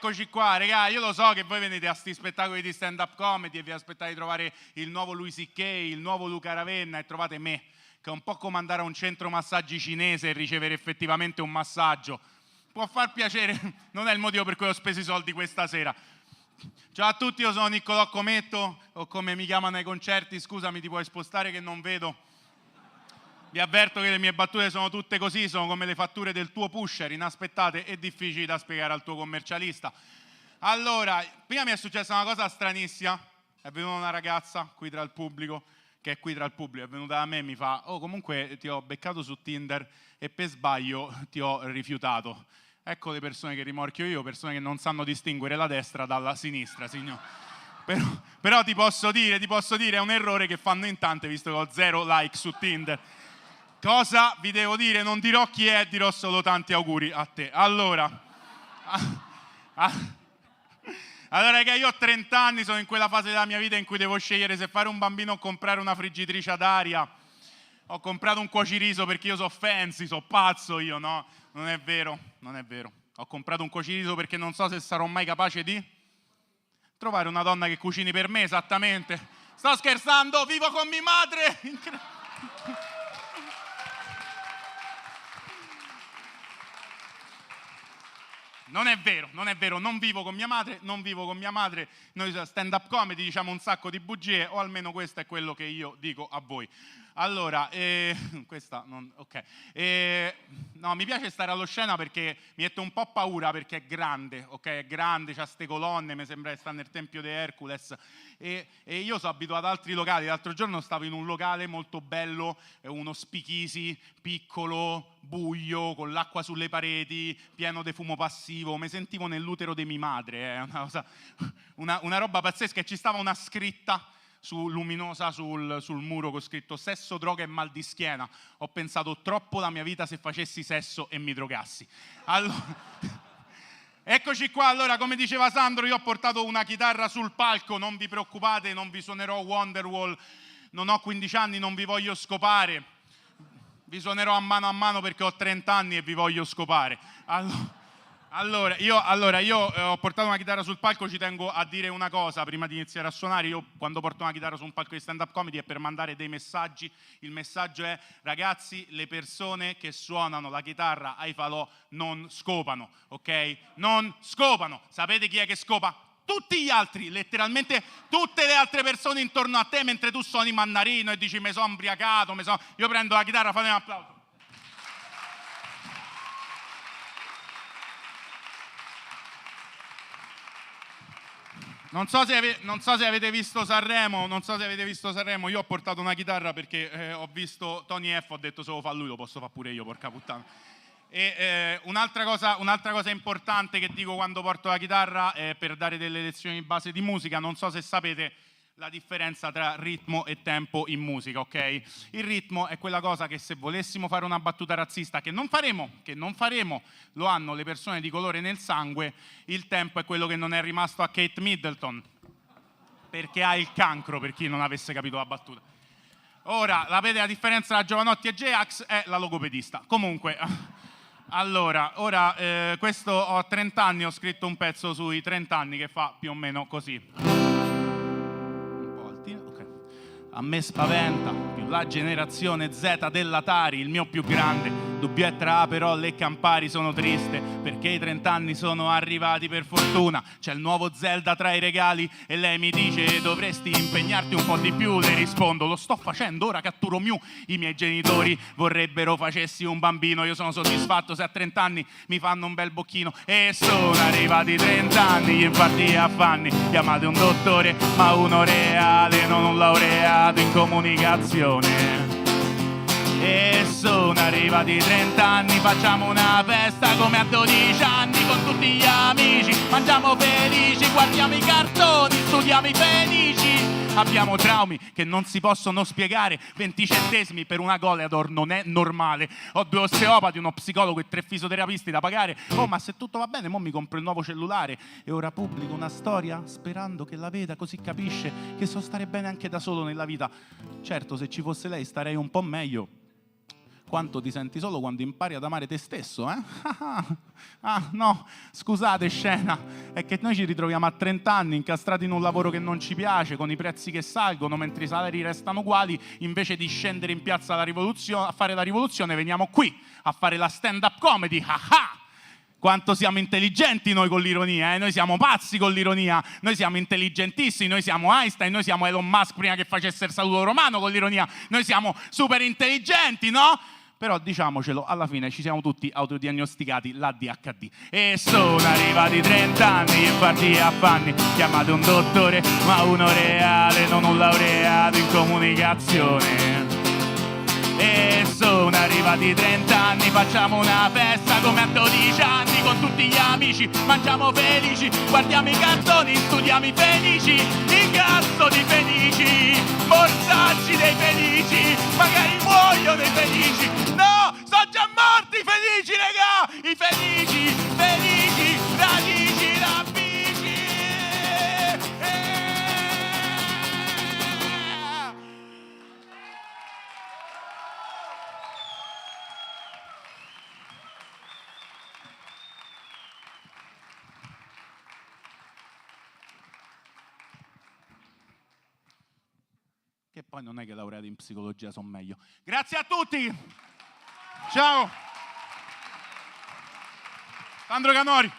[SPEAKER 4] regà, io lo so che voi venite a sti spettacoli di stand-up comedy e vi aspettate di trovare il nuovo Louis C.K., il nuovo Luca Ravenna e trovate me, che è un po' come andare a un centro massaggi cinese e ricevere effettivamente un massaggio. Può far piacere, non è il motivo per cui ho speso i soldi questa sera. Ciao a tutti, io sono Niccolò Cometto, o come mi chiamano ai concerti, scusami, ti puoi spostare che non vedo. Vi avverto che le mie battute sono tutte così, sono come le fatture del tuo pusher, inaspettate e difficili da spiegare al tuo commercialista. Allora, prima mi è successa una cosa stranissima, è venuta una ragazza qui tra il pubblico, che è qui tra il pubblico, è venuta da me e mi fa oh comunque ti ho beccato su Tinder e per sbaglio ti ho rifiutato. Ecco le persone che rimorchio io, persone che non sanno distinguere la destra dalla sinistra, signor. Però ti posso dire, è un errore che fanno in tante, visto che ho 0 like su Tinder. Cosa vi devo dire? Non dirò chi è, dirò solo tanti auguri a te. Allora, Allora, raga, io ho 30 anni, sono in quella fase della mia vita in cui devo scegliere se fare un bambino o comprare una friggitrice ad aria. Ho comprato un cuociriso perché io so fancy, so pazzo io, no? Non è vero, non è vero. Ho comprato un cuociriso perché non so se sarò mai capace di trovare una donna che cucini per me, esattamente. Sto scherzando, vivo con mia madre! Non è vero, non vivo con mia madre, noi stand-up comedy diciamo un sacco di bugie, o almeno questo è quello che io dico a voi. Allora, questa non, ok. No, mi piace stare allo scena perché mi mette un po' paura perché è grande, ok? È grande, c'ha ste colonne, mi sembra che sta nel tempio di Hercules. E io sono abituato ad altri locali. L'altro giorno stavo in un locale molto bello, uno speakeasy, piccolo, buio, con l'acqua sulle pareti, pieno di fumo passivo. Mi sentivo nell'utero di mia madre, una roba pazzesca. E ci stava una scritta luminosa sul muro con scritto sesso, droga e mal di schiena. Ho pensato troppo la mia vita se facessi sesso e mi drogassi. Allora, eccoci qua. Allora, come diceva Sandro, io ho portato una chitarra sul palco, non vi preoccupate, non vi suonerò Wonderwall, non ho 15 anni, non vi voglio scopare, vi suonerò a mano perché ho 30 anni e vi voglio scopare. Allora, io ho portato una chitarra sul palco, ci tengo a dire una cosa prima di iniziare a suonare. Io quando porto una chitarra su un palco di stand-up comedy è per mandare dei messaggi. Il messaggio è: ragazzi, le persone che suonano la chitarra ai falò non scopano, ok? Non scopano. Sapete chi è che scopa? Tutti gli altri, letteralmente tutte le altre persone intorno a te, mentre tu suoni Mannarino e dici mi sono ubriacato, io prendo la chitarra, fate un applauso. Non so se avete visto Sanremo, io ho portato una chitarra perché ho visto Tony F, ho detto se lo fa lui lo posso fare pure io, porca puttana. E un'altra cosa importante che dico quando porto la chitarra è per dare delle lezioni di base di musica. Non so se sapete la differenza tra ritmo e tempo in musica, ok? Il ritmo è quella cosa che se volessimo fare una battuta razzista, che non faremo, lo hanno le persone di colore nel sangue. Il tempo è quello che non è rimasto a Kate Middleton, perché ha il cancro, per chi non avesse capito la battuta. Ora, la differenza tra Giovanotti e J-Ax è la logopedista. Comunque, allora, ora, questo ho 30 anni, ho scritto un pezzo sui 30 anni che fa più o meno così. A me spaventa più la generazione Z dell'Atari, il mio più grande dubbio è tra Aperol e Campari. Sono triste perché i 30 anni sono arrivati per fortuna. C'è il nuovo Zelda tra i regali e lei mi dice dovresti impegnarti un po' di più. Le rispondo lo sto facendo, ora catturo Mew. I miei genitori vorrebbero facessi un bambino. Io sono soddisfatto se a 30 anni mi fanno un bel bocchino. E sono arrivati 30 anni, gli infarti affanni. Chiamate un dottore ma uno reale, non un laureato in comunicazione. E sono arrivati 30 anni, facciamo una festa come a 12 anni con tutti gli amici, mangiamo felici, guardiamo i cartoni, studiamo i felici. Abbiamo traumi che non si possono spiegare, 20 centesimi per una Goleador non è normale. Ho 2 osteopati, uno psicologo e 3 fisioterapisti da pagare. Oh, ma se tutto va bene, mo mi compro il nuovo cellulare e ora pubblico una storia sperando che la veda, così capisce che so stare bene anche da solo nella vita. Certo, se ci fosse lei starei un po' meglio. Quanto ti senti solo quando impari ad amare te stesso, eh? Ah, no, scusate scena, è che noi ci ritroviamo a 30 anni incastrati in un lavoro che non ci piace, con i prezzi che salgono mentre i salari restano uguali. Invece di scendere in piazza a fare la rivoluzione, veniamo qui a fare la stand-up comedy. Quanto siamo intelligenti noi con l'ironia, eh? Noi siamo pazzi con l'ironia, noi siamo intelligentissimi, noi siamo Einstein, noi siamo Elon Musk prima che facesse il saluto romano con l'ironia, noi siamo super intelligenti, no? Però diciamocelo, alla fine ci siamo tutti autodiagnosticati l'ADHD. E sono arrivati 30 anni, infarti affanni, chiamate un dottore ma uno reale, non un laureato in comunicazione. E sono arrivati 30 anni, facciamo una festa come a 12 anni con tutti gli amici, mangiamo felici, guardiamo i cartoni, studiamo i felici, incasso di felici, morsacci dei felici, magari muoio dei felici. No, sono già morti i felici, raga, i felici, radici, rabici. Che poi non è che laureati in psicologia sono meglio. Grazie a tutti! Ciao! Sandro Canori!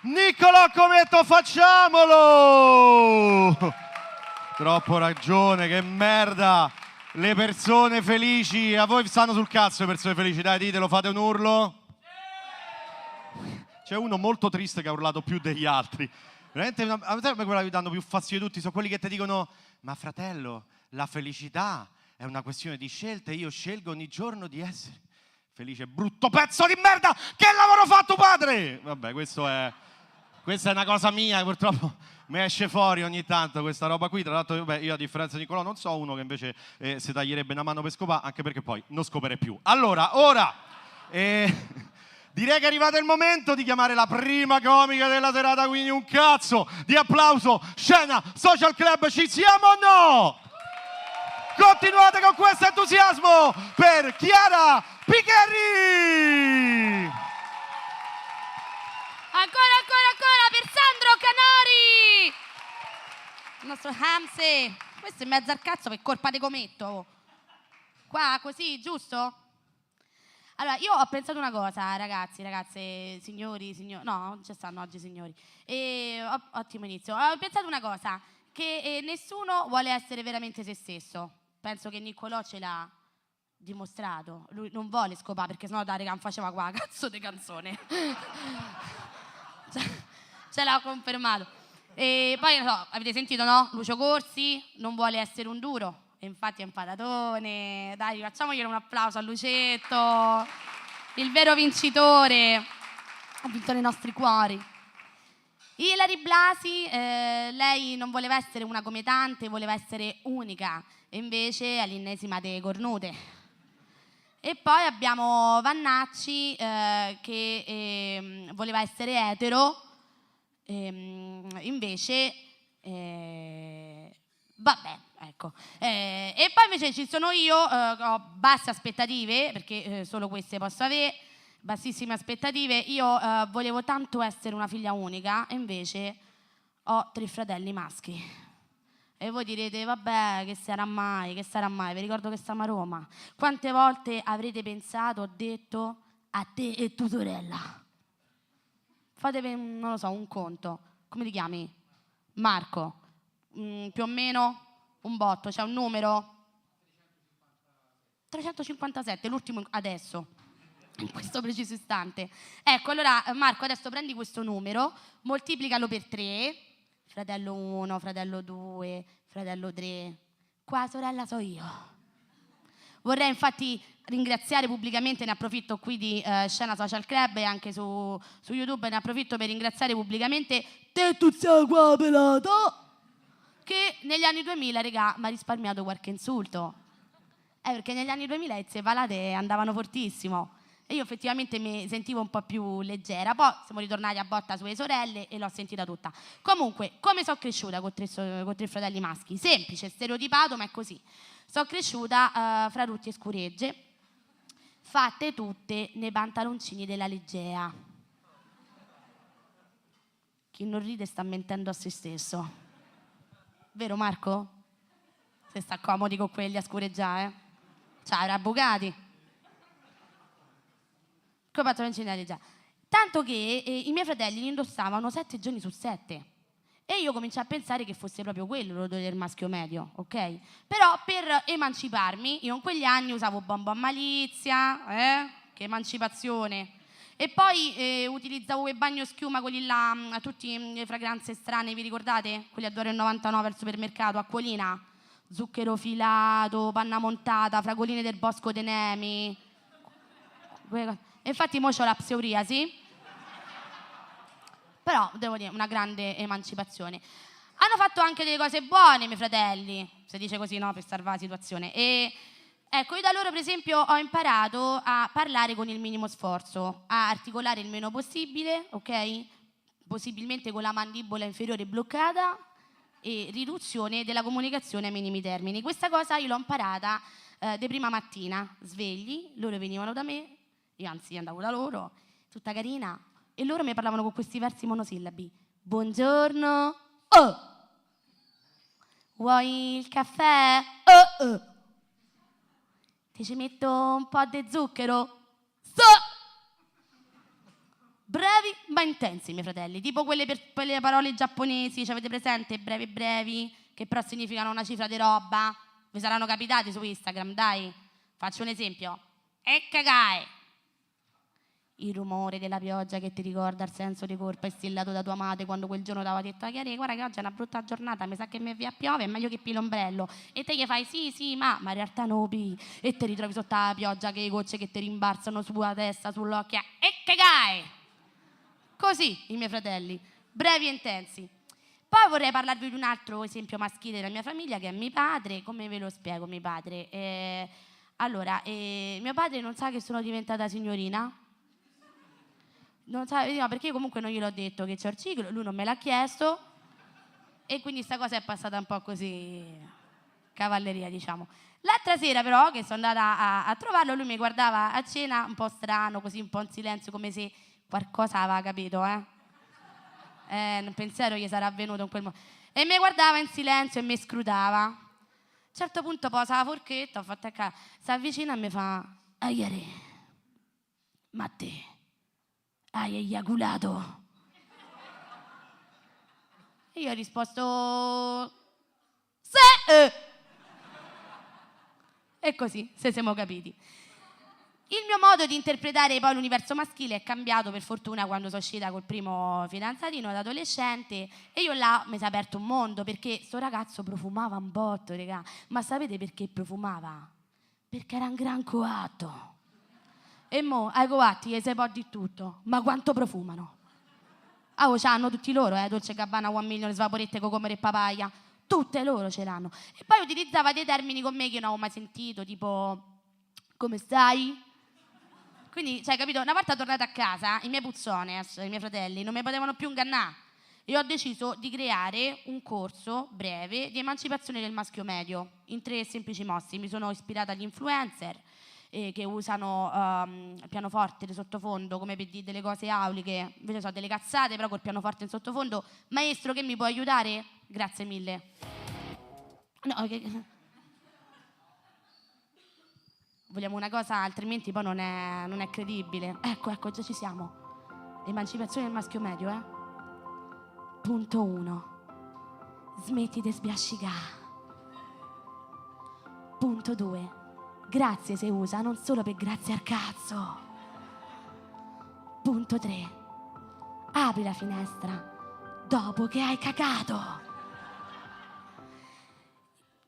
[SPEAKER 1] Niccolò Cometto, facciamolo! Troppo ragione, che merda! Le persone felici, a voi stanno sul cazzo le persone felici, dai ditelo, fate un urlo. C'è uno molto triste che ha urlato più degli altri. Veramente, a me quella che danno più fastidio di tutti sono quelli che ti dicono: ma fratello, la felicità è una questione di scelte, io scelgo ogni giorno di essere felice. Brutto pezzo di merda, che lavoro fa tuo padre? Vabbè, questa è una cosa mia, purtroppo mi esce fuori ogni tanto questa roba qui. Tra l'altro io a differenza di Nicolò non so uno che invece si taglierebbe una mano per scopare, anche perché poi non scopere più. Allora, ora direi che è arrivato il momento di chiamare la prima comica della serata, quindi un cazzo di applauso. Scena Social Club, ci siamo o no? Continuate con questo entusiasmo per Chiara Piccherri!
[SPEAKER 5] Ancora per Sandro Canori! Il nostro Hamse. Questo è in mezzo al cazzo per colpa di Cometto. Qua così, giusto? Allora, io ho pensato una cosa, ragazzi, ragazze, signori, no, non ci stanno oggi signori. Ottimo inizio. Ho pensato una cosa, che nessuno vuole essere veramente se stesso. Penso che Niccolò ce l'ha dimostrato. Lui non vuole scopare perché sennò non faceva qua cazzo di canzone. Ce l'ha confermato. E poi, non so, avete sentito, no? Lucio Corsi non vuole essere un duro. E infatti è un patatone. Dai, facciamogli un applauso a Lucetto, il vero vincitore. Ha vinto nei nostri cuori. Ilary Blasi, lei non voleva essere una come tante, voleva essere unica. E invece è l'ennesima delle cornute. E poi abbiamo Vannacci che voleva essere etero. Invece... vabbè, ecco. E poi invece ci sono io, ho basse aspettative, perché solo queste posso avere, bassissime aspettative. Io volevo tanto essere una figlia unica e invece ho 3 fratelli maschi. E voi direte, vabbè, che sarà mai? Vi ricordo che stiamo a Roma. Quante volte avrete pensato, ho detto, a te e tua sorella? Fatevi, non lo so, un conto. Come ti chiami? Marco. Più o meno un botto, c'è un numero? 357, l'ultimo adesso, in questo preciso istante. Ecco, allora Marco, adesso prendi questo numero, moltiplicalo per 3, fratello 1, fratello 2, fratello 3, qua sorella so io. Vorrei infatti ringraziare pubblicamente, ne approfitto qui di Scena Social Club e anche su YouTube, ne approfitto per ringraziare pubblicamente te tu sei qua pelato, che negli anni 2000, regà, mi ha risparmiato qualche insulto. Perché negli anni 2000 le zevalate andavano fortissimo e io effettivamente mi sentivo un po' più leggera. Poi siamo ritornati a botta sulle sorelle e l'ho sentita tutta. Comunque, come sono cresciuta con 3 fratelli maschi? Semplice, stereotipato, ma è così. Sono cresciuta fra rutti e scuregge, fatte tutte nei pantaloncini della Legea. Chi non ride sta mentendo a se stesso. Vero Marco? Se sta comodi con quelli a scureggiare, Ciao, era Bugatti. Come pantaloncini della Legea. Tanto che i miei fratelli li indossavano 7 giorni su 7. E io cominciai a pensare che fosse proprio quello l'odore del maschio medio, ok? Però per emanciparmi, io in quegli anni usavo bonbon malizia, che emancipazione. E poi utilizzavo quei bagno schiuma, quelli là, a tutte le fragranze strane, vi ricordate? Quelli a €2,99 al supermercato, acquolina, zucchero filato, panna montata, fragoline del bosco dei Nemi. E infatti mo c'ho la psoriasi. Però, devo dire, una grande emancipazione. Hanno fatto anche delle cose buone, i miei fratelli, si dice così, no? Per salvare la situazione. E ecco, io da loro, per esempio, ho imparato a parlare con il minimo sforzo, a articolare il meno possibile, ok? Possibilmente con la mandibola inferiore bloccata e riduzione della comunicazione ai minimi termini. Questa cosa io l'ho imparata di prima mattina, svegli, loro venivano da me, io anzi andavo da loro, tutta carina, e loro mi parlavano con questi versi monosillabi. Buongiorno, oh! Vuoi il caffè? Ti ci metto un po' di zucchero? Brevi ma intensi, miei fratelli, tipo quelle parole giapponesi, ci avete presente? Brevi brevi, che però significano una cifra di roba. Vi saranno capitati su Instagram, dai. Faccio un esempio. E cagai! Il rumore della pioggia che ti ricorda il senso di colpa instillato da tua madre quando quel giorno ti aveva detto a Chiara, guarda che oggi è una brutta giornata, mi sa che mi via piove, è meglio che pili l'ombrello. E te gli fai sì, ma in realtà no pi. E ti ritrovi sotto la pioggia che le gocce che ti rimbalzano sulla testa, sull'occhio. E cagai! Così, i miei fratelli, brevi e intensi. Poi vorrei parlarvi di un altro esempio maschile della mia famiglia, che è mio padre. Come ve lo spiego, mio padre? Mio padre non sa che sono diventata signorina? Non sa, no, perché io comunque non gliel'ho detto che c'è il ciclo, lui non me l'ha chiesto e quindi sta cosa è passata un po' così, cavalleria, diciamo. L'altra sera però, che sono andata a trovarlo, lui mi guardava a cena un po' strano, così un po' in silenzio, come se qualcosa aveva capito, un pensiero gli sarà avvenuto in quel momento. E mi guardava in silenzio e mi scrutava. A un certo punto posa la forchetta, ho fatto a casa, si avvicina e mi fa, Aiare, ma te hai eiaculato? E io ho risposto, sì! E così, se siamo capiti. Il mio modo di interpretare poi l'universo maschile è cambiato per fortuna quando sono uscita col primo fidanzatino da adolescente e io là mi si è aperto un mondo perché sto ragazzo profumava un botto, regà. Ma sapete perché profumava? Perché era un gran coatto. E mo ai coatti gli si può di tutto, ma quanto profumano? C'hanno tutti loro, Dolce & Gabbana, One Million, Svaporette, Cocomere e Papaya. Tutte loro ce l'hanno. E poi utilizzava dei termini con me che io non avevo mai sentito, tipo come stai? Quindi, cioè, capito? Una volta tornata a casa, i miei puzzones, i miei fratelli, non mi potevano più ingannare. E ho deciso di creare un corso breve di emancipazione del maschio medio in 3 semplici mossi. Mi sono ispirata agli influencer che usano pianoforte di sottofondo come per dire delle cose auliche, invece so delle cazzate, però col pianoforte in sottofondo. Maestro, che mi può aiutare? Grazie mille. No, vogliamo una cosa, altrimenti poi non è credibile. Ecco, già ci siamo. Emancipazione del maschio medio, Punto 1. Smetti di sbiascicare. Punto 2. Grazie se usa, non solo per grazie al cazzo. Punto 3. Apri la finestra dopo che hai cagato.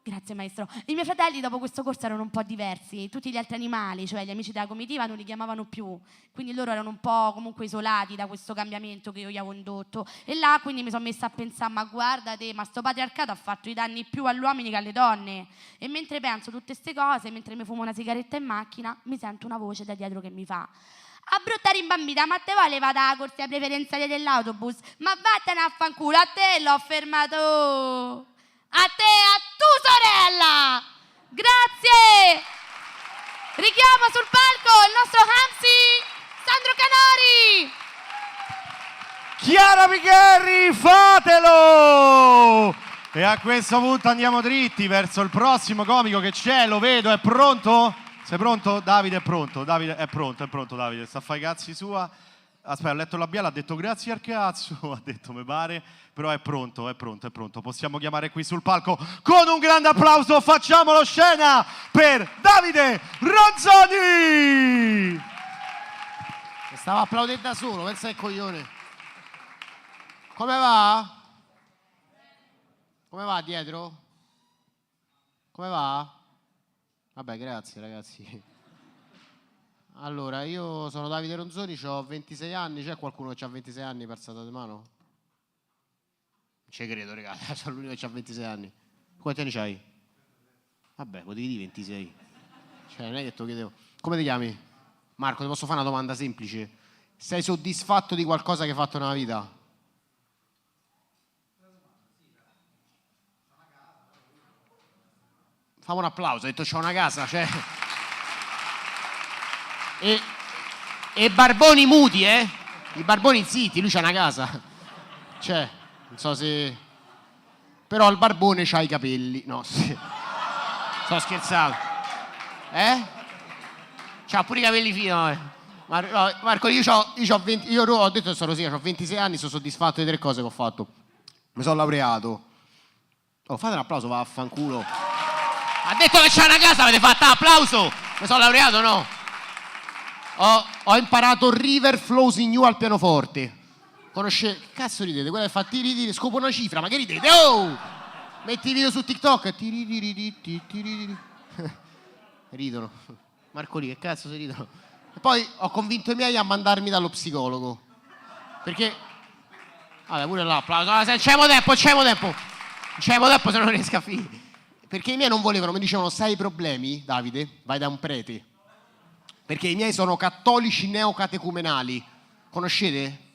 [SPEAKER 5] Grazie maestro. I miei fratelli dopo questo corso erano un po' diversi, tutti gli altri animali, cioè gli amici della comitiva non li chiamavano più, quindi loro erano un po' comunque isolati da questo cambiamento che io gli avevo indotto e là quindi mi sono messa a pensare, ma guarda te, ma sto patriarcato ha fatto i danni più agli uomini che alle donne. E mentre penso tutte queste cose, mentre mi fumo una sigaretta in macchina, mi sento una voce da dietro che mi fa: a brutta rimbambita, ma te voleva da corsia preferenziale dell'autobus? Ma vattene a fanculo, a te l'ho fermato. A te, a tu sorella! Grazie! Richiamo sul palco il nostro Hamsi, Sandro Canori!
[SPEAKER 1] Chiara Piccherri, fatelo! E a questo punto andiamo dritti verso il prossimo comico che c'è, lo vedo, è pronto? Sei pronto? Davide è pronto, Davide è pronto Davide, sta a fare i cazzi sua. Aspetta, ho letto il labiale, ha detto grazie al cazzo, ha detto mi pare, però è pronto. Possiamo chiamare qui sul palco con un grande applauso, facciamolo scena per Davide Ronzoni!
[SPEAKER 6] Stavo applaudendo da solo, pensa che coglione. Come va? Come va dietro? Come va? Vabbè, grazie ragazzi. Allora, io sono Davide Ronzoni, ho 26 anni, c'è qualcuno che ha 26 anni per alzata di mano? Non ci credo, ragazzi, sono l'unico che ha 26 anni. Quanti anni c'hai? Vabbè, potevi dire 26. Cioè, non è che te lo chiedevo. Come ti chiami? Marco, ti posso fare una domanda semplice. Sei soddisfatto di qualcosa che hai fatto nella vita? Fammi un applauso, hai detto c'ho una casa, cioè... E barboni muti, I barboni zitti, lui c'ha una casa. Cioè, non so se... Però il barbone c'ha i capelli. No, sì. Sto scherzando. C'ha pure i capelli fini. No. Marco, io ho 20, io ho detto che sono rosicà, ho 26 anni, sono soddisfatto delle 3 cose che ho fatto. Mi sono laureato. Oh, fate un applauso, vaffanculo. Ha detto che c'è una casa, avete fatto un applauso. Mi sono laureato, no? Ho imparato River Flows in You al pianoforte. Che cazzo ridete? Quella che fa tiri, scopo una cifra, ma che ridete? Oh! Metti i video su TikTok. Ridono. Marco lì, che cazzo si ridono? E poi ho convinto i miei a mandarmi dallo psicologo. Perché... Vabbè, pure l'applauso. Non c'è tempo. Non c'è tempo se non riesco a finire. Perché i miei non volevano, mi dicevano, sai i problemi, Davide? Vai da un prete. Perché i miei sono cattolici neocatecumenali. Conoscete?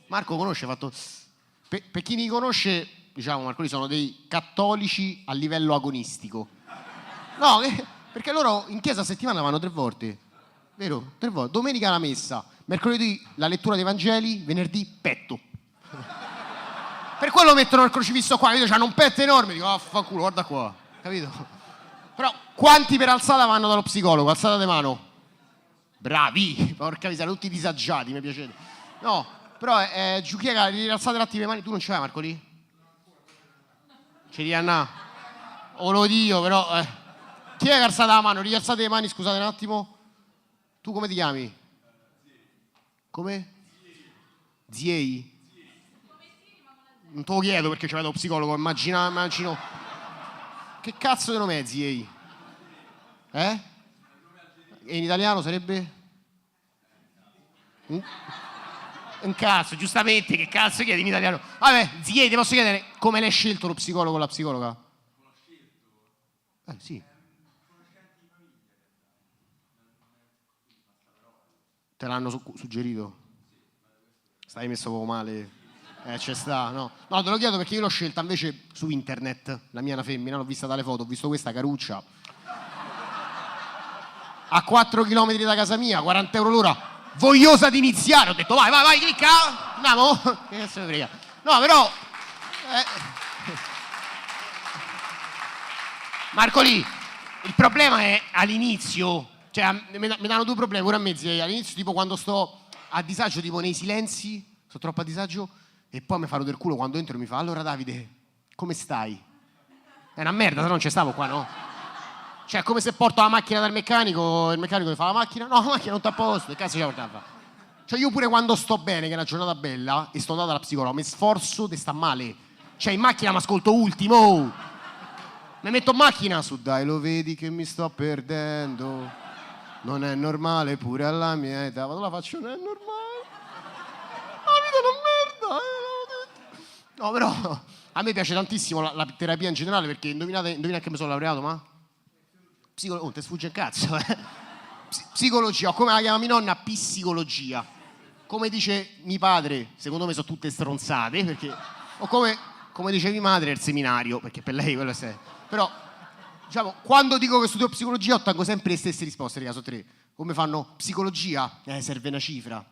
[SPEAKER 6] Marco conosce, fatto... Per chi mi conosce, diciamo, Marco, sono dei cattolici a livello agonistico. No, perché loro in chiesa a settimana vanno 3 volte. Vero? 3 volte. Domenica la messa, mercoledì la lettura dei Vangeli, venerdì petto. Per quello mettono il crocifisso qua, capito? C'hanno un petto enorme, dico, affanculo, guarda qua, capito? Però quanti per alzata vanno dallo psicologo? Alzata di mano. Bravi, porca miseria, tutti disagiati, mi piacete. No, però Giuchiega, alzate un attimo le mani, tu non ce l'hai Marco lì? Ci devi andare. O lo dico, però... Chi è che ha alzato la mano? Rialzate le mani, scusate un attimo. Tu come ti chiami? Come? Ziei? Non te lo chiedo perché ci vedo psicologo, immagino. Che cazzo di nome è Ziei? E in italiano sarebbe? Un cazzo, giustamente, che cazzo chiedi in italiano? Vabbè, Ziei, ti posso chiedere come l'hai scelto lo psicologo o la psicologa? Sì. Te l'hanno suggerito? Stai messo poco male? C'è sta, no? No, te lo chiedo perché io l'ho scelta invece su internet. La mia è una femmina, l'ho vista dalle foto, ho visto questa caruccia. A 4 km da casa mia, 40 euro l'ora, vogliosa di iniziare. Ho detto vai, clicca, andiamo. Che cazzo mi frega. No, però... Marco lì, il problema è all'inizio. Cioè, mi danno 2 problemi, pure a me, all'inizio, tipo quando sto a disagio, tipo nei silenzi, sto troppo a disagio, e poi mi fanno del culo quando entro e mi fa, allora Davide, come stai? È una merda, se no non ci stavo qua, no? Cioè, è come se porto la macchina dal meccanico, il meccanico mi fa la macchina, no, la macchina non sta a posto, che cazzo c'è portata a fare? Cioè, io pure quando sto bene, che è una giornata bella, e sto andando dalla psicologa, mi sforzo di sta male. Cioè, in macchina mi ascolto ultimo. Mi metto in macchina, su dai, lo vedi che mi sto perdendo. Non è normale pure alla mia età. Ma la faccio, non è normale. La vita è una merda. No, però a me piace tantissimo la terapia in generale perché indovinate che mi sono laureato, ma? Oh, te sfugge il cazzo, Psicologia, o come la chiama mia nonna, psicologia. Come dice mio padre, secondo me sono tutte stronzate, perché... O come dice mia madre, è il seminario, perché per lei quello è... Però... Diciamo, quando dico che studio psicologia ottengo sempre le stesse risposte, raga, sono 3. Come fanno? Psicologia? Serve una cifra.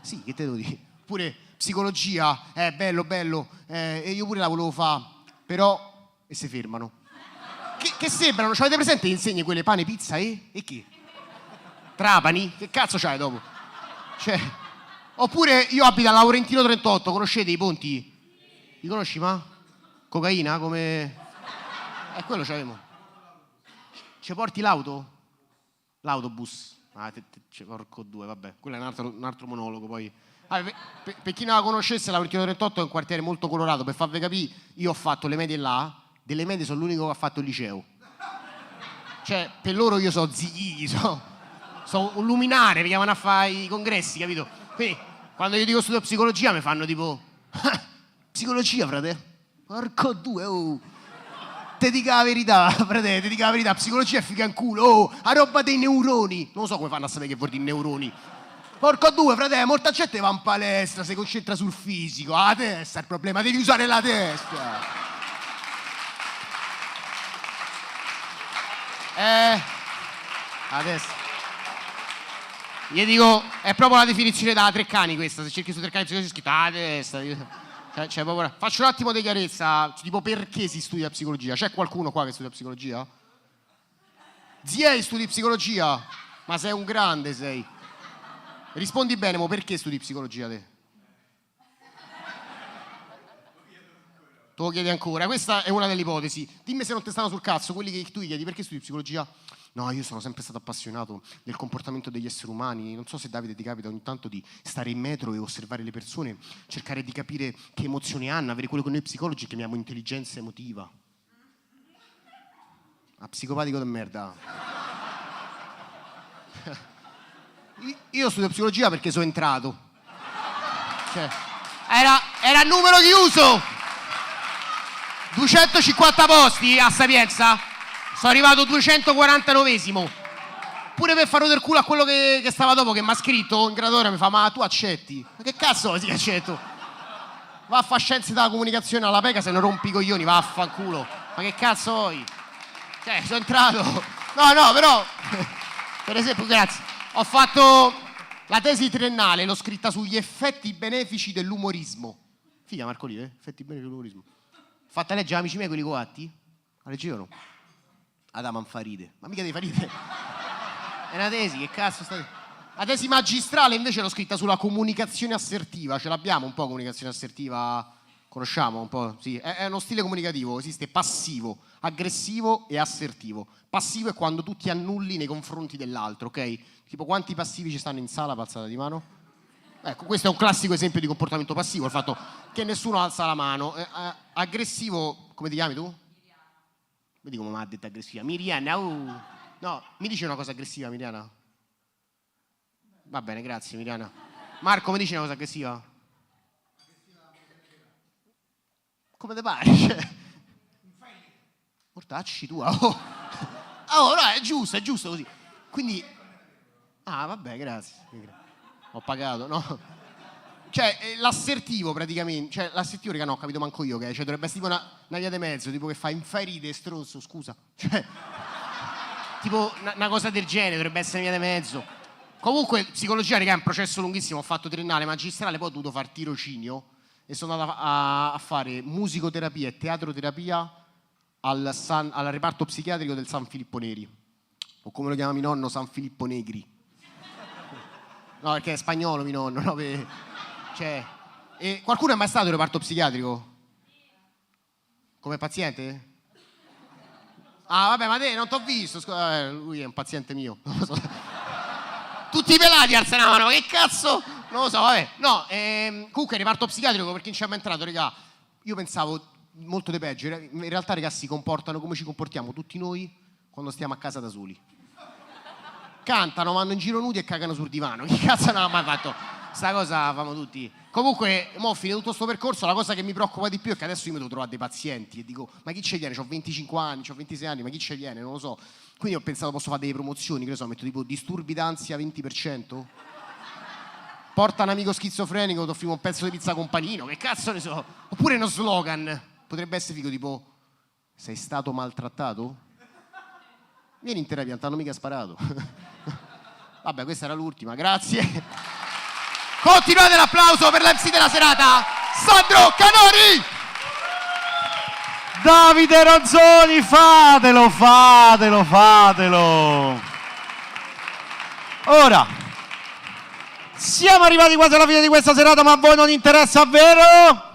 [SPEAKER 6] Sì, che te devo dire? Pure psicologia, bello, e io pure la volevo fare, però... E si fermano. Che sembrano? Avete presente le insegne quelle pane, pizza e che? Trapani? Che cazzo c'hai dopo? Cioè... Oppure io abito a Laurentino 38, conoscete i ponti? Li conosci, ma? Cocaina, come... quello c'avevo. Ci porti l'auto? L'autobus? Porco 2, vabbè. Quello è un altro monologo poi. Per chi non la conoscesse, Laurentino 38 è un quartiere molto colorato. Per farvi capire, io ho fatto le medie là. Delle medie sono l'unico che ha fatto il liceo. Cioè, per loro io so zighi, so un luminare, mi chiamano a fare i congressi, capito? Quindi, quando io dico studio psicologia, mi fanno tipo... Psicologia, frate? Porco 2, oh... Ti dica la verità, frate, ti dica la verità, psicologia è figa in culo, oh, a roba dei neuroni. Non so come fanno a sapere che vuol dire neuroni. Porco 2, frate, molta gente va in palestra, si concentra sul fisico, la testa è il problema, devi usare la testa. La testa. Gli dico, è proprio la definizione da Treccani questa, se cerchi su Treccani psicologia è scritto la testa. Faccio un attimo di chiarezza, tipo perché si studia psicologia? C'è qualcuno qua che studia psicologia? Zia, studi psicologia? Ma sei un grande, sei. Rispondi bene, ma perché studi psicologia te? Te lo chiedi ancora. Questa è una delle ipotesi. Dimmi se non ti stanno sul cazzo quelli che tu gli chiedi perché studi psicologia. No, io sono sempre stato appassionato del comportamento degli esseri umani. Non so se Davide ti capita ogni tanto di stare in metro e osservare le persone, cercare di capire che emozioni hanno, avere quello che noi psicologi chiamiamo intelligenza emotiva. Ah, psicopatico di merda. Io studio psicologia perché sono entrato. Cioè, era il numero di uso. 250 posti a Sapienza. Sono arrivato 249esimo. Pure per far del culo a quello che stava dopo, che mi ha scritto in graduatoria, mi fa: ma tu accetti? Ma che cazzo sì, accetto? Va a fare scienze della comunicazione alla Pega, se non rompi i coglioni, va a fanculo. Ma che cazzo vuoi? Cioè, sono entrato. No, però per esempio, grazie. Ho fatto la tesi triennale, l'ho scritta sugli effetti benefici dell'umorismo. Figa Marco Live, effetti benefici dell'umorismo. Fatta leggere amici miei quelli coatti? La leggevano? Adama fa ride. Ma mica devi fare ride. È una tesi, che cazzo state? La tesi magistrale invece l'ho scritta sulla comunicazione assertiva. Ce l'abbiamo un po' comunicazione assertiva? Conosciamo un po'? Sì, è uno stile comunicativo, esiste passivo, aggressivo e assertivo. Passivo è quando tu ti annulli nei confronti dell'altro, ok? Tipo quanti passivi ci stanno in sala, alzata di mano? Ecco, questo è un classico esempio di comportamento passivo, il fatto che nessuno alza la mano. Aggressivo, come ti chiami tu? Vedi come mi ha detto aggressiva. Miriana, no, mi dici una cosa aggressiva, Miriana? Va bene, grazie, Miriana. Marco, mi dici una cosa aggressiva? Come te pare? Mortacci tu, oh, no, è giusto così. Quindi, vabbè, grazie. Ho pagato, no? Cioè, l'assertivo praticamente, cioè l'assertivo, raga, no, ho capito manco io, che cioè, dovrebbe essere tipo una via di mezzo, tipo che fa infarire stronzo, scusa. Cioè, tipo una cosa del genere, dovrebbe essere una via di mezzo. Comunque, psicologia, raga, è un processo lunghissimo, ho fatto triennale, magistrale, poi ho dovuto fare tirocinio e sono andato a fare musicoterapia e teatroterapia al reparto psichiatrico del San Filippo Neri, o come lo chiama mio nonno, San Filippo Negri. No, perché è spagnolo mio nonno, no? Cioè, e qualcuno è mai stato in reparto psichiatrico? Come paziente? Vabbè, ma te non t'ho visto. Lui è un paziente mio. Non lo so. Tutti i pelati alzavano, che cazzo? Non lo so, vabbè. No, comunque il reparto psichiatrico, per chi non ci è mai entrato, raga, io pensavo molto di peggio. In realtà, raga, si comportano come ci comportiamo tutti noi quando stiamo a casa da soli. Cantano, vanno in giro nudi e cagano sul divano. Che cazzo non ha mai fatto? Sta cosa famo tutti. Comunque, mo' finito tutto sto percorso, la cosa che mi preoccupa di più è che adesso io mi devo trovare dei pazienti e dico: ma chi ci viene? C'ho 25 anni, c'ho 26 anni, ma chi ci viene? Non lo so. Quindi ho pensato posso fare delle promozioni, che ne so, metto tipo disturbi d'ansia 20%. Porta un amico schizofrenico, ti offriamo un pezzo di pizza con panino, che cazzo ne so. Oppure uno slogan, potrebbe essere figo, tipo: sei stato maltrattato? Vieni in terapia, non t'hanno mica sparato. Vabbè, questa era l'ultima, grazie. Continuate l'applauso per l'MC della serata, Sandro Canori!
[SPEAKER 1] Davide Ronzoni, fatelo. Ora, siamo arrivati quasi alla fine di questa serata, ma a voi non interessa, vero?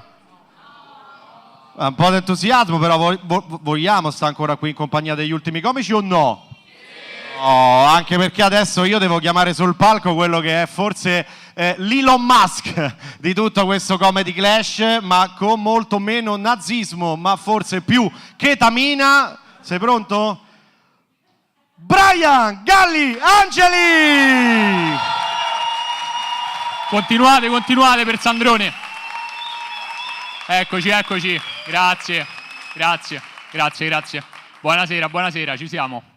[SPEAKER 1] Un po' di entusiasmo, però vogliamo stare ancora qui in compagnia degli ultimi comici o no? Oh, anche perché adesso io devo chiamare sul palco quello che è forse l'Elon Musk di tutto questo Comedy Clash, ma con molto meno nazismo, ma forse più ketamina. Sei pronto? Brian Galli Angeli!
[SPEAKER 7] Continuate per Sandrone. Eccoci. Grazie. Buonasera, ci siamo.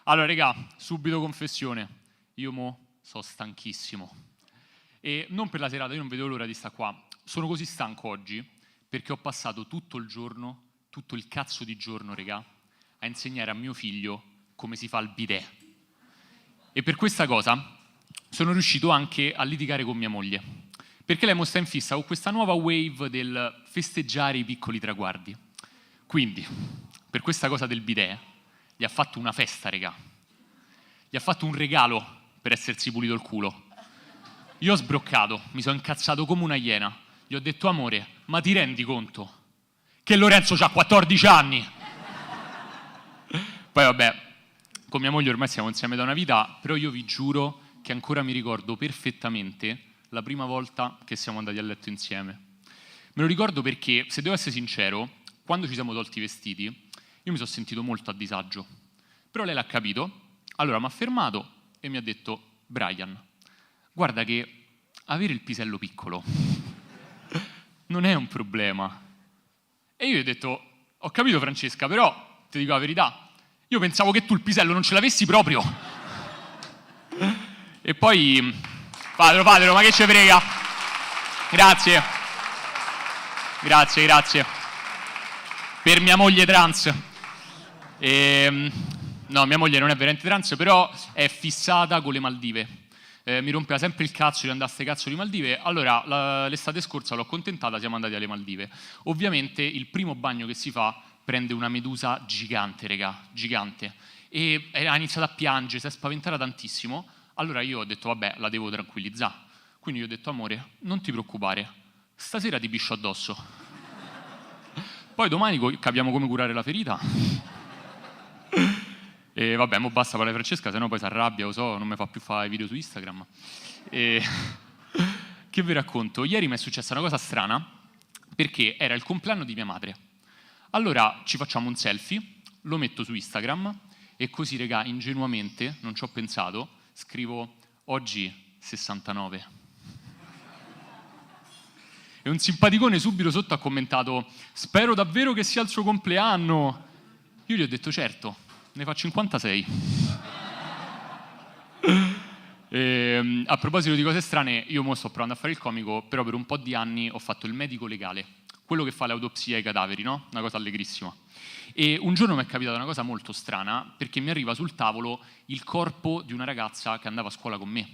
[SPEAKER 7] Allora, regà, subito confessione. Io mo sono stanchissimo. E non per la serata, io non vedo l'ora di stare qua. Sono così stanco oggi perché ho passato tutto il cazzo di giorno, regà, a insegnare a mio figlio come si fa il bidet. E per questa cosa sono riuscito anche a litigare con mia moglie. Perché lei mo sta in fissa con questa nuova wave del festeggiare i piccoli traguardi. Quindi, per questa cosa del bidet, gli ha fatto una festa, regà. Gli ha fatto un regalo per essersi pulito il culo. Io ho sbroccato, mi sono incazzato come una iena. Gli ho detto, amore, ma ti rendi conto che Lorenzo ha 14 anni? Poi vabbè, con mia moglie ormai siamo insieme da una vita, però io vi giuro che ancora mi ricordo perfettamente la prima volta che siamo andati a letto insieme. Me lo ricordo perché, se devo essere sincero, quando ci siamo tolti i vestiti, io mi sono sentito molto a disagio. Però lei l'ha capito, allora mi ha fermato e mi ha detto, Brian, guarda che avere il pisello piccolo non è un problema. E io gli ho detto, ho capito Francesca, però ti dico la verità, io pensavo che tu il pisello non ce l'avessi proprio. E poi, fatelo, ma che ce frega? Grazie. Per mia moglie trans. No, mia moglie non è veramente trans, però è fissata con le Maldive. Mi rompeva sempre il cazzo di andare a ste cazzo di Maldive. Allora, l'estate scorsa l'ho accontentata, siamo andati alle Maldive. Ovviamente il primo bagno che si fa prende una medusa gigante, regà, gigante. E ha iniziato a piangere, si è spaventata tantissimo. Allora io ho detto, vabbè, la devo tranquillizzare. Quindi io ho detto, amore, non ti preoccupare, stasera ti piscio addosso. Poi domani capiamo come curare la ferita. E vabbè, mo basta parlare di Francesca, sennò poi si arrabbia, lo so, non mi fa più fare video su Instagram. E che vi racconto? Ieri mi è successa una cosa strana, perché era il compleanno di mia madre. Allora ci facciamo un selfie, lo metto su Instagram e così, regà, ingenuamente, non ci ho pensato, scrivo oggi 69. E un simpaticone subito sotto ha commentato, spero davvero che sia il suo compleanno. Io gli ho detto, certo, ne fa 56. E, a proposito di cose strane, io mo sto provando a fare il comico, però per un po' di anni ho fatto il medico legale, quello che fa le autopsie ai cadaveri, no? Una cosa allegrissima. E un giorno mi è capitata una cosa molto strana, perché mi arriva sul tavolo il corpo di una ragazza che andava a scuola con me.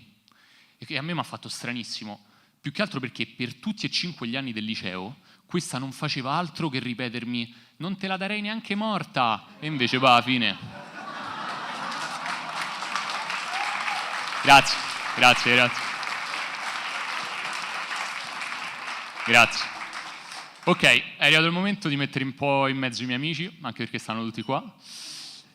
[SPEAKER 7] E che a me mi ha fatto stranissimo, più che altro perché per tutti e 5 gli anni del liceo questa non faceva altro che ripetermi non te la darei neanche morta, e invece va alla fine. Grazie. Ok, è arrivato il momento di mettere un po' in mezzo i miei amici, anche perché stanno tutti qua.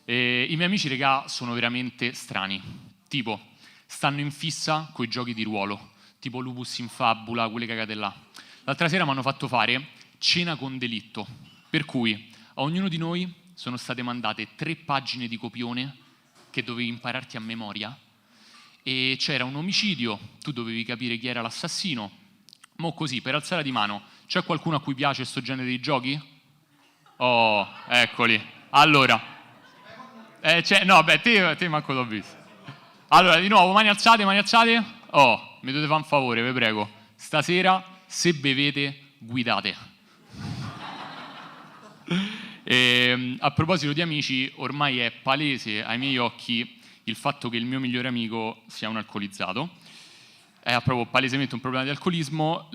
[SPEAKER 7] E i miei amici, regà, sono veramente strani. Tipo, stanno in fissa coi giochi di ruolo, tipo Lupus in Fabula, quelle cagate là. L'altra sera mi hanno fatto fare cena con delitto, per cui a ognuno di noi sono state mandate 3 pagine di copione che dovevi impararti a memoria, e c'era un omicidio, tu dovevi capire chi era l'assassino. Mo' così, per alzare di mano, c'è qualcuno a cui piace sto genere di giochi? Oh, eccoli. Allora, no, beh, te manco l'ho visto. Allora, di nuovo, mani alzate. Oh, mi dovete fare un favore, vi prego. Stasera, se bevete, guidate. E, a proposito di amici, ormai è palese ai miei occhi il fatto che il mio migliore amico sia un alcolizzato. È proprio palesemente un problema di alcolismo.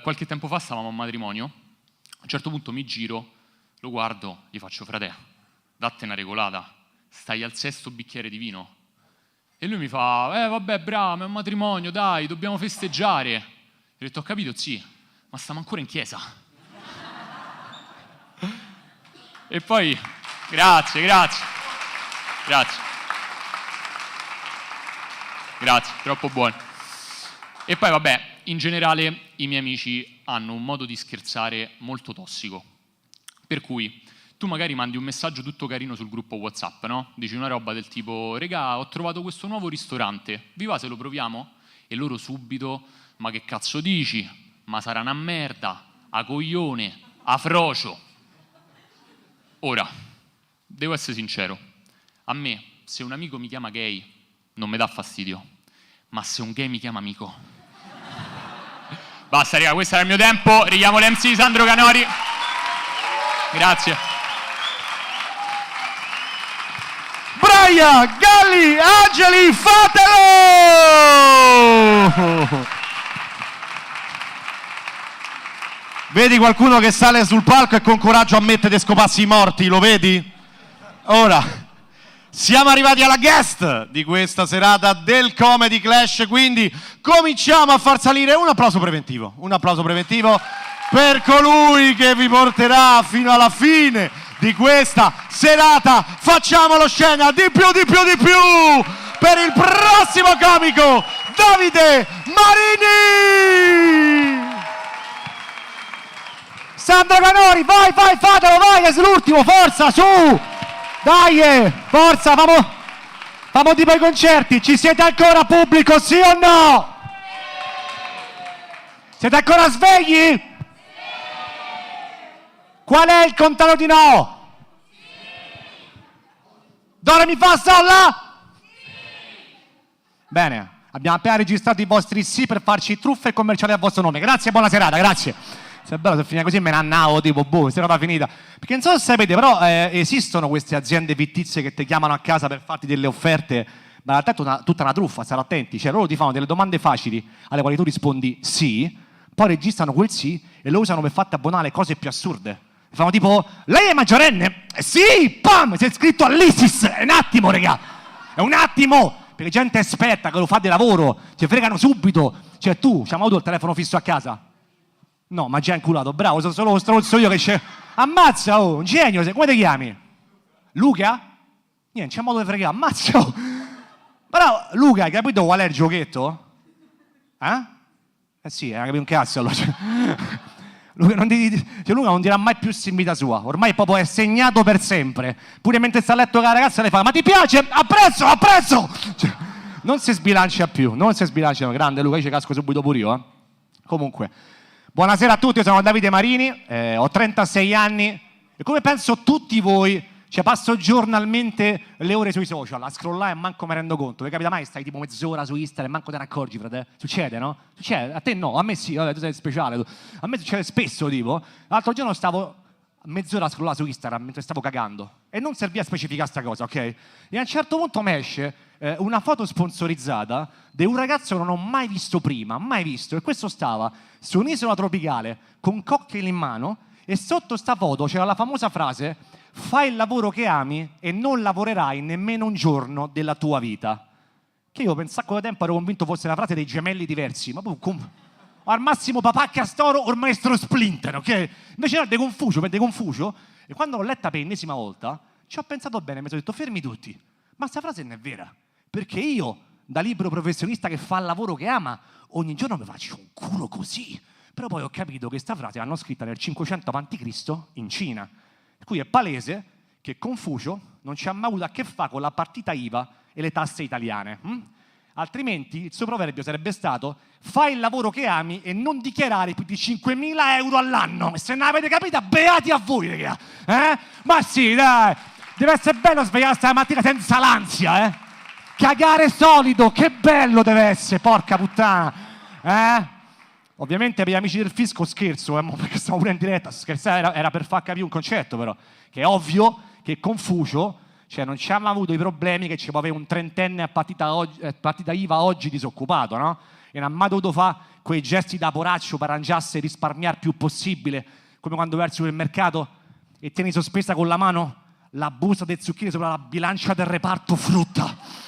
[SPEAKER 7] Qualche tempo fa stavamo a un matrimonio, a un certo punto mi giro, lo guardo, gli faccio, frate, datte una regolata, stai al 6° bicchiere di vino. E lui mi fa, vabbè bravo, è un matrimonio, dai, dobbiamo festeggiare. Io ho detto, ho capito, sì, ma stiamo ancora in chiesa. E poi, grazie, troppo buono. E poi vabbè, in generale i miei amici hanno un modo di scherzare molto tossico. Per cui tu magari mandi un messaggio tutto carino sul gruppo WhatsApp, no? Dici una roba del tipo, regà, ho trovato questo nuovo ristorante, vi va se lo proviamo? E loro subito, ma che cazzo dici? Ma sarà una merda, a coglione, a frocio. Ora, devo essere sincero, a me, se un amico mi chiama gay, non mi dà fastidio, ma se un gay mi chiama amico... Basta, raga, questo era il mio tempo. Richiamo l'MC Sandro Canori. Grazie.
[SPEAKER 3] Brian, Galli, Angeli, fatelo!
[SPEAKER 1] Vedi qualcuno che sale sul palco e con coraggio ammette di scopassi i morti, lo vedi? Ora, siamo arrivati alla guest di questa serata del Comedy Clash, quindi cominciamo a far salire un applauso preventivo per colui che vi porterà fino alla fine di questa serata. Facciamolo scena, di più, per il prossimo comico, Davide Marini!
[SPEAKER 8] Sandro Canori, vai, fatelo, vai, che è l'ultimo, forza, su! Dai, forza, famo tipo i concerti, ci siete ancora pubblico, sì o no? Siete ancora svegli? Sì! Qual è il contano di no? Sì! Dove mi fa solla? Sì! Bene, abbiamo appena registrato i vostri sì per farci truffe e commerciali a vostro nome. Grazie e buona serata, grazie. Se è bello, se finita così me ne annavo, tipo, boh, se roba finita. Perché non so se sapete, però esistono queste aziende fittizie che ti chiamano a casa per farti delle offerte, ma in realtà è tutta una truffa, state attenti. Cioè, loro ti fanno delle domande facili alle quali tu rispondi sì, poi registrano quel sì e lo usano per farti abbonare cose più assurde. Fanno tipo, lei è maggiorenne? Sì, pam, sei iscritto all'ISIS. È un attimo, regà, è un attimo. Perché gente esperta che lo fa di lavoro, ti fregano subito. Cioè tu, ci hai avuto il telefono fisso a casa? No, ma già inculato, bravo, sono solo lo stronzo io che c'è. Ammazza, oh, un genio, come ti chiami? Luca? Niente, c'è modo di fregare, ammazza, oh. Però, Luca, hai capito qual è il giochetto? Sì, hai capito un cazzo allora. Luca non dirà mai più in vita sua, ormai proprio è segnato per sempre. Pure mentre sta a letto con la ragazza le fa, ma ti piace? Apprezzo! Cioè, non si sbilancia più, grande Luca, io ci casco subito pure io, Comunque, buonasera a tutti, io sono Davide Marini, ho 36 anni e come penso tutti voi, cioè passo giornalmente le ore sui social a scrollare e manco mi rendo conto. Vi capita mai stai tipo mezz'ora su Instagram e manco te ne accorgi, frate? Succede, no? Succede? A te no, a me sì, vabbè, tu sei speciale. A me succede spesso, tipo. L'altro giorno stavo mezz'ora a scrollare su Instagram mentre stavo cagando e non serviva a specificare sta cosa, ok? E a un certo punto mi esce una foto sponsorizzata di un ragazzo che non ho mai visto prima, e questo stava su un'isola tropicale con cocktail in mano e sotto sta foto c'era la famosa frase: fai il lavoro che ami e non lavorerai nemmeno un giorno della tua vita. Che io per un sacco di tempo ero convinto fosse la frase dei gemelli diversi, ma poi al massimo papà Castoro o il maestro Splinter, ok? Invece era De Confucio, e quando l'ho letta per l'ennesima volta ci ho pensato bene, mi sono detto fermi tutti, ma sta frase non è vera, perché io da libero professionista che fa il lavoro che ama ogni giorno mi faccio un culo così. Però poi ho capito che sta frase l'hanno scritta nel 500 a.C. in Cina. Per cui è palese che Confucio non ci ha mai avuto a che fare con la partita IVA e le tasse italiane. Altrimenti il suo proverbio sarebbe stato: fai il lavoro che ami e non dichiarare più di 5.000 euro all'anno. E se non avete capito, beati a voi, raga. Ma sì, dai, deve essere bello svegliarsi la mattina senza l'ansia, Cagare solido, che bello deve essere, porca puttana, Ovviamente per gli amici del fisco scherzo, perché stiamo pure in diretta, scherzare era per far capire un concetto, però, che è ovvio che Confucio, cioè non ci hanno avuto i problemi che ci può avere un trentenne a partita IVA oggi disoccupato, no? E non ha mai dovuto fare quei gesti da poraccio per arrangiarsi e risparmiare più possibile, come quando vai al supermercato e tieni sospesa con la mano la busta del zucchine sopra la bilancia del reparto frutta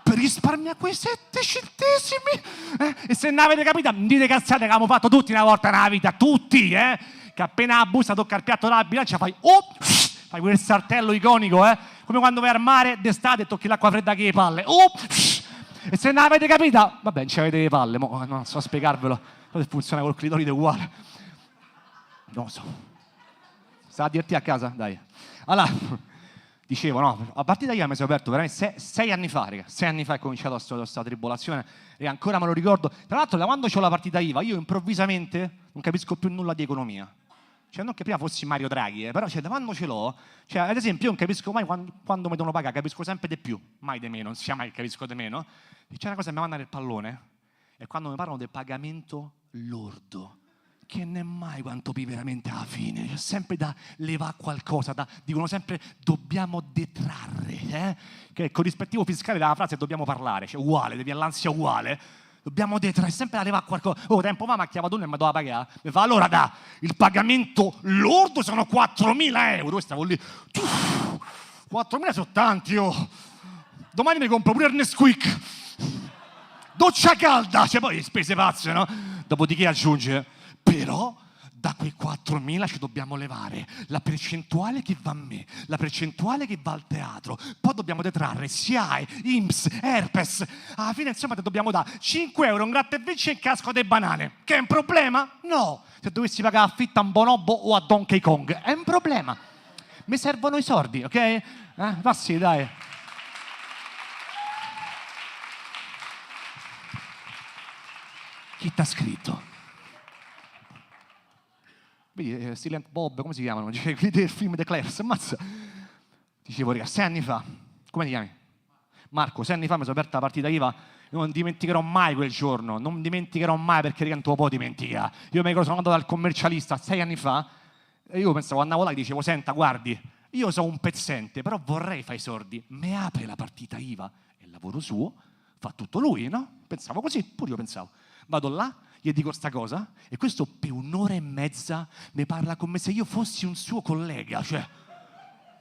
[SPEAKER 8] per risparmiare quei 7 centesimi. E se non avete capito, dite cazzate che abbiamo fatto tutti una volta nella vita, tutti, che appena la busta tocca il piatto della bilancia fai fai quel saltello iconico, come quando vai al mare d'estate e tocchi l'acqua fredda che le palle. E se non avete capito, vabbè, non ci avete le palle, non so spiegarvelo, se funziona col clitoride uguale. Non lo so. Sta a dirti a casa? Dai. Allora, dicevo, no, a partita io mi sono aperto veramente 6 anni fa, raga. 6 anni fa è cominciata questa tribolazione e ancora me lo ricordo. Tra l'altro, da quando ho la partita IVA, io improvvisamente non capisco più nulla di economia. Cioè, non che prima fossi Mario Draghi, però da quando ce l'ho, cioè, ad esempio, io non capisco mai quando mi devono pagare, capisco sempre di più, mai di meno, non sia mai capisco di meno. E c'è una cosa che mi manda nel pallone, è quando mi parlano del pagamento lordo, che non è mai quanto poi veramente alla fine, c'è sempre da levare qualcosa, dicono sempre dobbiamo detrarre, che è il corrispettivo fiscale della frase dobbiamo parlare, cioè uguale, devi all'ansia uguale. dobbiamo detrarre, sempre arriva a qualcosa. Oh, tempo fa mi ha chiamato uno e mi doveva pagare. Mi fa, allora il pagamento lordo sono 4.000 euro. E stavo lì, 4.000 sono tanti, oh. Domani mi compro pure il Nesquik. Doccia calda, cioè poi spese pazze, no? Dopodiché aggiunge, però da quei 4.000 ci dobbiamo levare la percentuale che va a me, la percentuale che va al teatro, poi dobbiamo detrarre SIAE, INPS, Herpes. Alla fine insomma ti dobbiamo dare 5 euro, un gratta e vinci e un casco di banane. Che è un problema? No, se dovessi pagare affitto a un Bonobo o a Donkey Kong, è un problema. Mi servono i soldi, ok? Passi, dai. Chi t'ha scritto? Vedi, Silent Bob, come si chiamano? Quelli del film The Clairs, ammazza. Dicevo, raga, 6 anni fa, come ti chiami? Marco, 6 anni fa mi sono aperta la partita IVA, non dimenticherò mai quel giorno, non dimenticherò mai perché raga, non te lo può dimenticare. Io mi sono andato dal commercialista 6 anni fa e io pensavo, andavo là e dicevo, senta, guardi, io sono un pezzente, però vorrei fare i sordi, mi apre la partita IVA e il lavoro suo fa tutto lui, no? Pensavo così, pure io pensavo. Vado là, gli dico sta cosa e questo per 1 ora e mezza mi parla come se io fossi un suo collega, cioè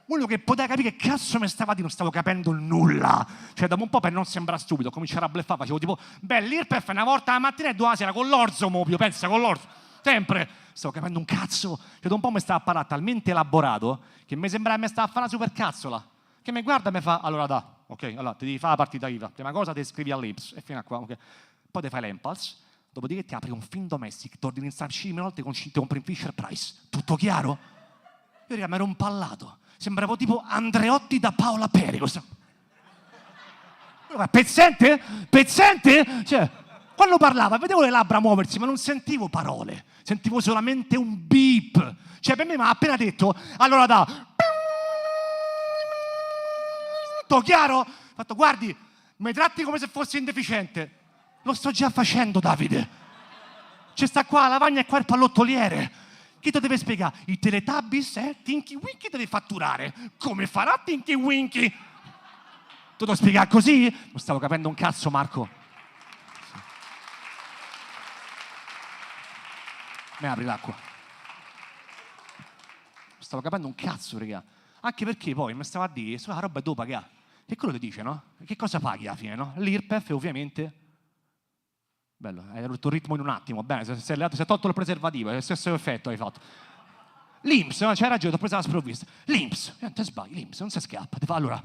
[SPEAKER 8] quello che poteva capire che cazzo mi stava dicendo, non stavo capendo nulla, cioè dopo un po' per non sembrare stupido cominciare a bluffare, facevo tipo l'IRPEF una volta la mattina e 2 la sera con l'orzo mobile, pensa con l'orzo, sempre, stavo capendo un cazzo, cioè dopo un po' mi stava a parlare talmente elaborato che mi sembrava che mi stava a fare una supercazzola, che mi guarda e mi fa, allora ok, allora ti devi fare la partita IVA, prima cosa ti iscrivi all'IPS e fino a qua, ok. Poi ti fai l'Empals, dopodiché ti apri un film domestic, ti ordini in Samsung volte ti compri in Fisher Price. Tutto chiaro? Io raga, mi ero impallato. Sembravo tipo Andreotti da Paola Perico. Pezzente? Pezzente? Cioè, quando parlava vedevo le labbra muoversi, ma non sentivo parole. Sentivo solamente un beep. Cioè, per me mi ha appena detto, allora tutto chiaro? Ho fatto, guardi, mi tratti come se fossi indeficiente. Lo sto già facendo, Davide. C'è sta qua la lavagna e qua il pallottoliere. Chi ti deve spiegare? I Teletubbies, Tinky Winky deve fatturare. Come farà Tinky Winky? Tu devo spiegare così? Non stavo capendo un cazzo, Marco. Mi apri l'acqua. Non stavo capendo un cazzo, raga. Anche perché poi mi stava a dire, la roba è dopo pagare. E quello ti dice, no? Che cosa paghi alla fine, no? L'IRPEF, ovviamente. Bello, hai rotto il ritmo in un attimo, bene, si è tolto il preservativo, è lo stesso effetto hai fatto. L'INPS, no? C'hai ragione, ti ho preso la sprovvista. L'INPS, te sbagli, l'INPS, non si scappa. Ti fa, allora,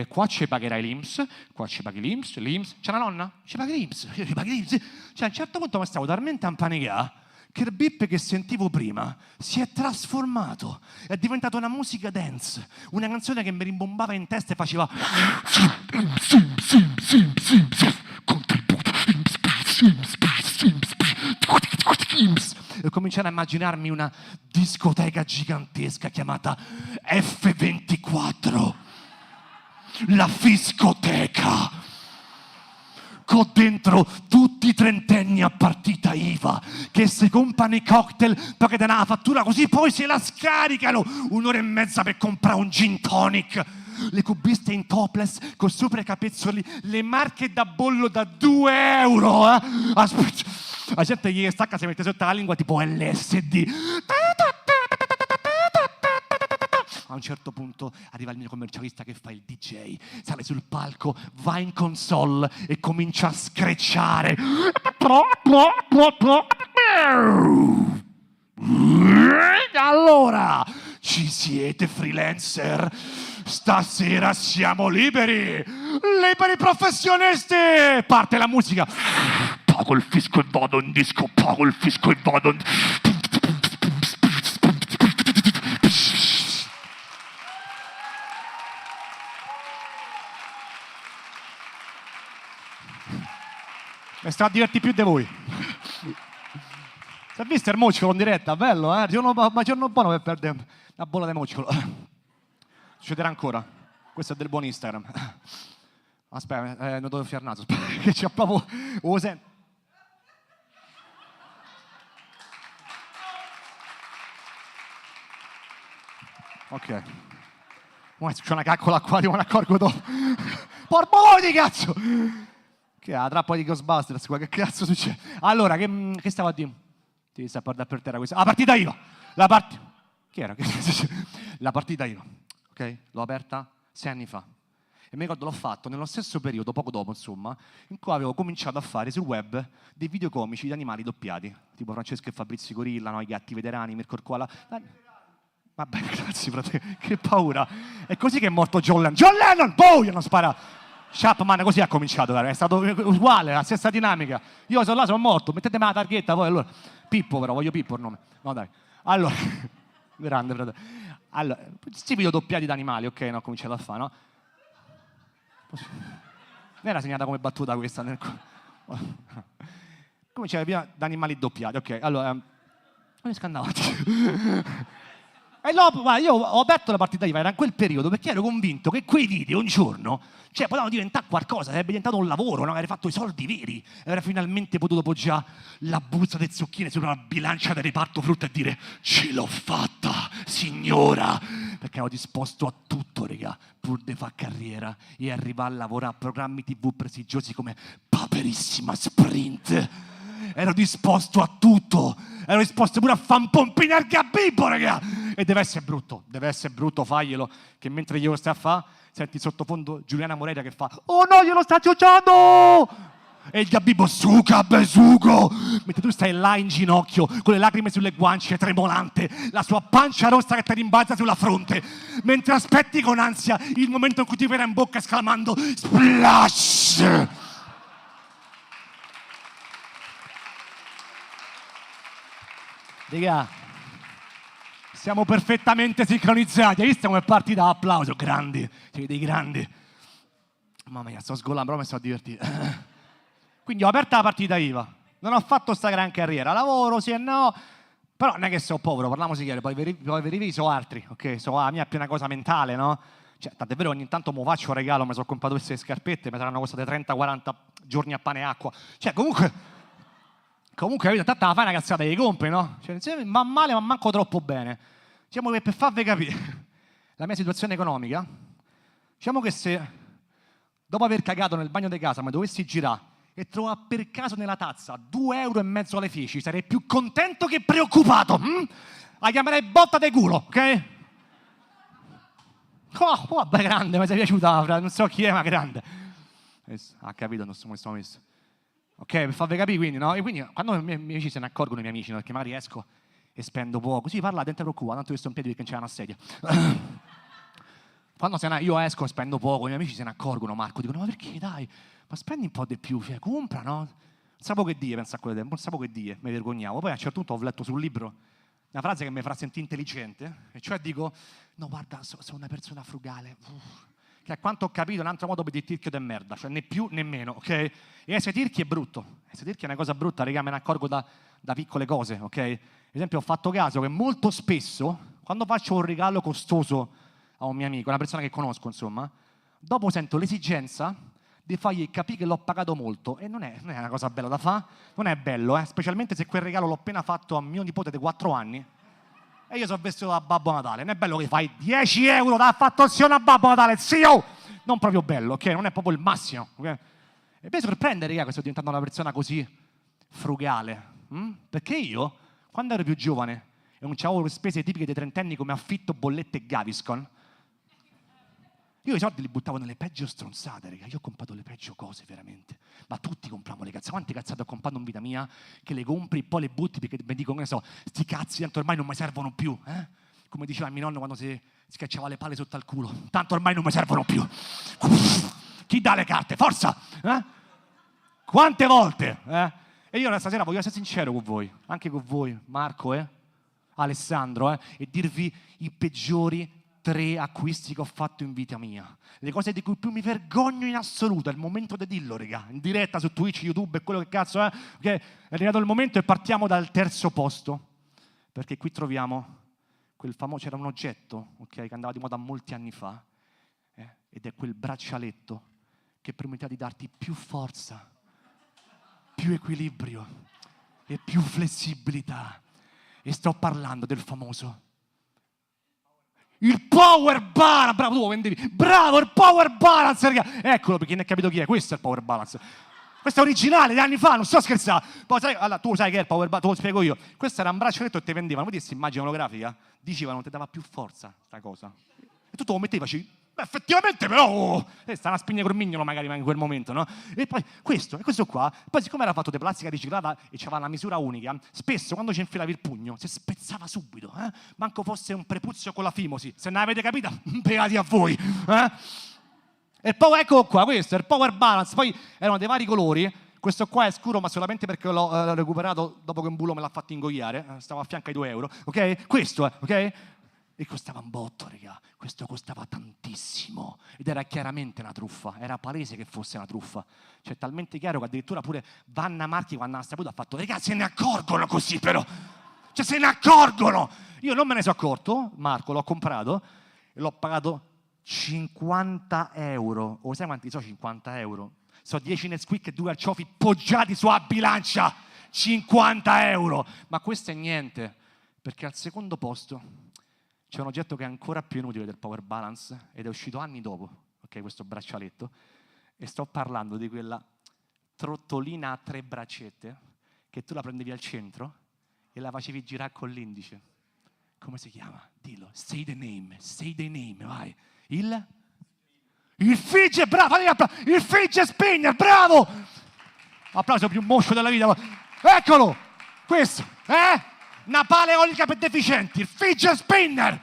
[SPEAKER 8] qua ci pagherai l'INPS, qua ci paghi l'INPS. C'è la nonna? Ci paghi l'INPS, ci paghi l'INPS. Cioè, a un certo punto mi stavo talmente ampanicato che il beep che sentivo prima si è trasformato, è diventata una musica dance, una canzone che mi rimbombava in testa e faceva e cominciare a immaginarmi una discoteca gigantesca chiamata F24, la fiscoteca, con dentro tutti i trentenni a partita IVA che si comprano i cocktail perché danno la fattura così poi se la scaricano 1 ora e mezza per comprare un gin tonic, le cubiste in topless con sopra i capezzoli, le marche da bollo da 2 euro. Aspetta, la gente gli stacca, si mette sotto la lingua tipo LSD. A un certo punto arriva il mio commercialista che fa il DJ, sale sul palco, va in console e comincia a screcciare. Allora, ci siete freelancer? Stasera siamo liberi! Liberi professionisti! Parte la musica. Pago il fisco e vado in disco, pago il fisco e vado in... Mi sta a divertire più di voi. Si è visto il mocciolo in diretta? Bello, eh? Giorno buono per perdere una bolla di mocciolo. Succederà ancora. Questo è del buon Instagram. Aspetta, non devo fiar naso. Che c'è proprio... Ok. C'è una caccola qua, non me ne accorgo dopo. Porco di cazzo! Che è la trappola di Ghostbusters qua, che cazzo succede? Allora, che stavo a dire? Ti sta a guardare per terra questa. La partita IVA! Che era? La partita IVA, ok? L'ho aperta 6 anni fa. E mi ricordo l'ho fatto nello stesso periodo, poco dopo, insomma, in cui avevo cominciato a fare sul web dei video comici di animali doppiati, tipo Francesco e Fabrizio Gorilla, no? I gatti veterani, Mirko il Koala. Vabbè, grazie, frate, che paura. È così che è morto John Lennon. John Lennon! Poi gli hanno sparato. Chapman così ha cominciato, cara. È stato uguale, la stessa dinamica. Io sono là, sono morto, mettetemi la targhetta poi allora. Pippo però, voglio Pippo il nome. No dai. Allora, grande frate. Allora, questi video doppiati da animali, ok, no, ho cominciato a fare, no? Non era segnata come battuta questa. Cominciava prima da animali doppiati, ok. Allora, come scandavo? E dopo, guarda, io ho aperto la partita IVA, era in quel periodo, perché ero convinto che quei video un giorno, cioè, potevano diventare qualcosa, sarebbe diventato un lavoro, no? Avrei fatto i soldi veri, avrei finalmente potuto poggiare la busta delle zucchine su una bilancia del reparto frutta e dire ce l'ho fatta, signora, perché ero disposto a tutto, raga, pur di fare carriera e arrivare a lavorare a programmi TV prestigiosi come Paperissima Sprint. Ero disposto a tutto, ero disposto pure a fare un pompino al gabibbo, raga. E deve essere brutto, faglielo, che mentre glielo stai a fare, senti sottofondo Giuliana Moreira che fa oh no, glielo sta ciucciando! E il gabibbo suca besugo, mentre tu stai là in ginocchio con le lacrime sulle guance, tremolante, la sua pancia rossa che ti rimbalza sulla fronte, mentre aspetti con ansia il momento in cui ti verrà in bocca esclamando splash! Raga, siamo perfettamente sincronizzati. Hai visto come è partita l'applauso? Grandi, siete dei grandi. Mamma mia, sto sgolando, però mi sto a divertire. Quindi ho aperto la partita IVA. Non ho fatto sta gran carriera. Lavoro, sì e no. Però non è che sono povero, parliamoci chiaro. Poi veri sono altri, ok? La mia è più una cosa mentale, no? Cioè, tant'è vero, ogni tanto mi faccio un regalo, mi sono comprato queste scarpette, mi saranno costate 30-40 giorni a pane e acqua. Cioè, comunque, capito, tanta la fai una cazzata che compri, no? Cioè, va male, ma manco troppo bene. Diciamo che per farvi capire la mia situazione economica, diciamo che se dopo aver cagato nel bagno di casa mi dovessi girare e trovare per caso nella tazza 2,5 euro alle feci, sarei più contento che preoccupato. La chiamerei botta de culo, ok? Oh, vabbè, grande, mi sei piaciuta, non so chi è, ma grande. Ha capito, non so come sto messo. Ok, per farvi capire, quindi, no? E quindi quando i miei amici se ne accorgono, i miei amici, no? Perché magari esco e spendo poco, sì, parlate, non ti preoccupare, tanto io sto in piedi perché non c'è una sedia. Quando io esco e spendo poco, i miei amici se ne accorgono, Marco, dicono, ma perché, dai, ma spendi un po' di più, cioè, compra, no? Non sapevo che dire, pensa a quelle tempo, non sapevo che dire, mi vergognavo. Poi a un certo punto ho letto sul libro una frase che mi farà sentire intelligente, e cioè dico, no, guarda, sono una persona frugale, che a quanto ho capito è un altro modo per dire tirchio de merda, cioè né più né meno, ok? E essere tirchi è brutto, essere tirchi è una cosa brutta, raga, me ne accorgo da piccole cose, ok? Ad esempio ho fatto caso che molto spesso, quando faccio un regalo costoso a un mio amico, una persona che conosco, insomma, dopo sento l'esigenza di fargli capire che l'ho pagato molto, e non è una cosa bella da fare, non è bello, specialmente se quel regalo l'ho appena fatto a mio nipote di 4 anni, e io sono vestito da Babbo Natale. Non è bello che fai 10 euro da fattuazione a Babbo Natale, zio! Non proprio bello, ok? Non è proprio il massimo, ok? E mi sorprende, raga, che sto diventando una persona così frugale. Perché io, quando ero più giovane e non c'avevo le spese tipiche dei trentenni come affitto, bollette e Gaviscon, io i soldi li buttavo nelle peggio stronzate, raga. Io ho comprato le peggio cose, veramente. Ma tutti compriamo le cazzate. Quante cazzate ho comprato in vita mia che le compri e poi le butti perché mi dicono, che ne so, sti cazzi tanto ormai non mi servono più, eh? Come diceva mio nonno quando si schiacciava le palle sotto al culo. Tanto ormai non mi servono più. Chi dà le carte? Forza! Quante volte? E io stasera voglio essere sincero con voi, anche con voi, Marco, Alessandro, e dirvi i peggiori 3 acquisti che ho fatto in vita mia. Le cose di cui più mi vergogno in assoluto. È il momento di dirlo, raga. In diretta su Twitch, YouTube e quello che cazzo è. Okay? È arrivato il momento e partiamo dal terzo posto. Perché qui troviamo quel famoso... C'era un oggetto, okay, che andava di moda molti anni fa. Ed è quel braccialetto che permetteva di darti più forza, più equilibrio e più flessibilità. E sto parlando del famoso il Power Balance. Bravo, tu lo vendevi. Bravo, il Power Balance, raga. Eccolo, perché ne ha capito chi è. Questo è il Power Balance. Questo è originale, di anni fa, non sto scherzando. Poi sai, allora, tu sai che è il power balance, te lo spiego io. Questo era un braccialetto che ti vendevano, vedi questa immagine olografica? Dicevano non ti dava più forza sta cosa. E tu te lo mettevi e facevi, effettivamente però, sta una spina col mignolo magari in quel momento, no? E poi questo qua, poi siccome era fatto di plastica riciclata e c'aveva una misura unica, spesso quando ci infilavi il pugno si spezzava subito, manco fosse un prepuzio con la fimosi. Se non avete capito, beati a voi, E poi ecco qua, questo è il power balance, poi erano dei vari colori. Questo qua è scuro, ma solamente perché l'ho recuperato dopo che un bullo me l'ha fatto ingoiare. Stavo a fianco ai 2 euro, ok? Questo è, ok? E costava un botto, raga. Questo costava tantissimo. Ed era chiaramente una truffa. Era palese che fosse una truffa. Cioè, talmente chiaro che addirittura pure Vanna Marchi, quando ha saputo, ha fatto, raga, se ne accorgono così però. Cioè, se ne accorgono. Io non me ne sono accorto, Marco, l'ho comprato e l'ho pagato 50 euro. O sai quanti sono 50 euro? Sono 10 Nesquik e 2 alciofi poggiati sulla bilancia. 50 euro. Ma questo è niente, perché al secondo posto c'è un oggetto che è ancora più inutile del power balance ed è uscito anni dopo, ok, questo braccialetto, e sto parlando di quella trottolina a 3 braccette che tu la prendevi al centro e la facevi girare con l'indice. Come si chiama? Dillo, say the name, vai. Il fidget, bravo, il fidget spinner, bravo! Applauso più moscio della vita. Eccolo, questo, una pala eolica per deficienti, il fidget spinner,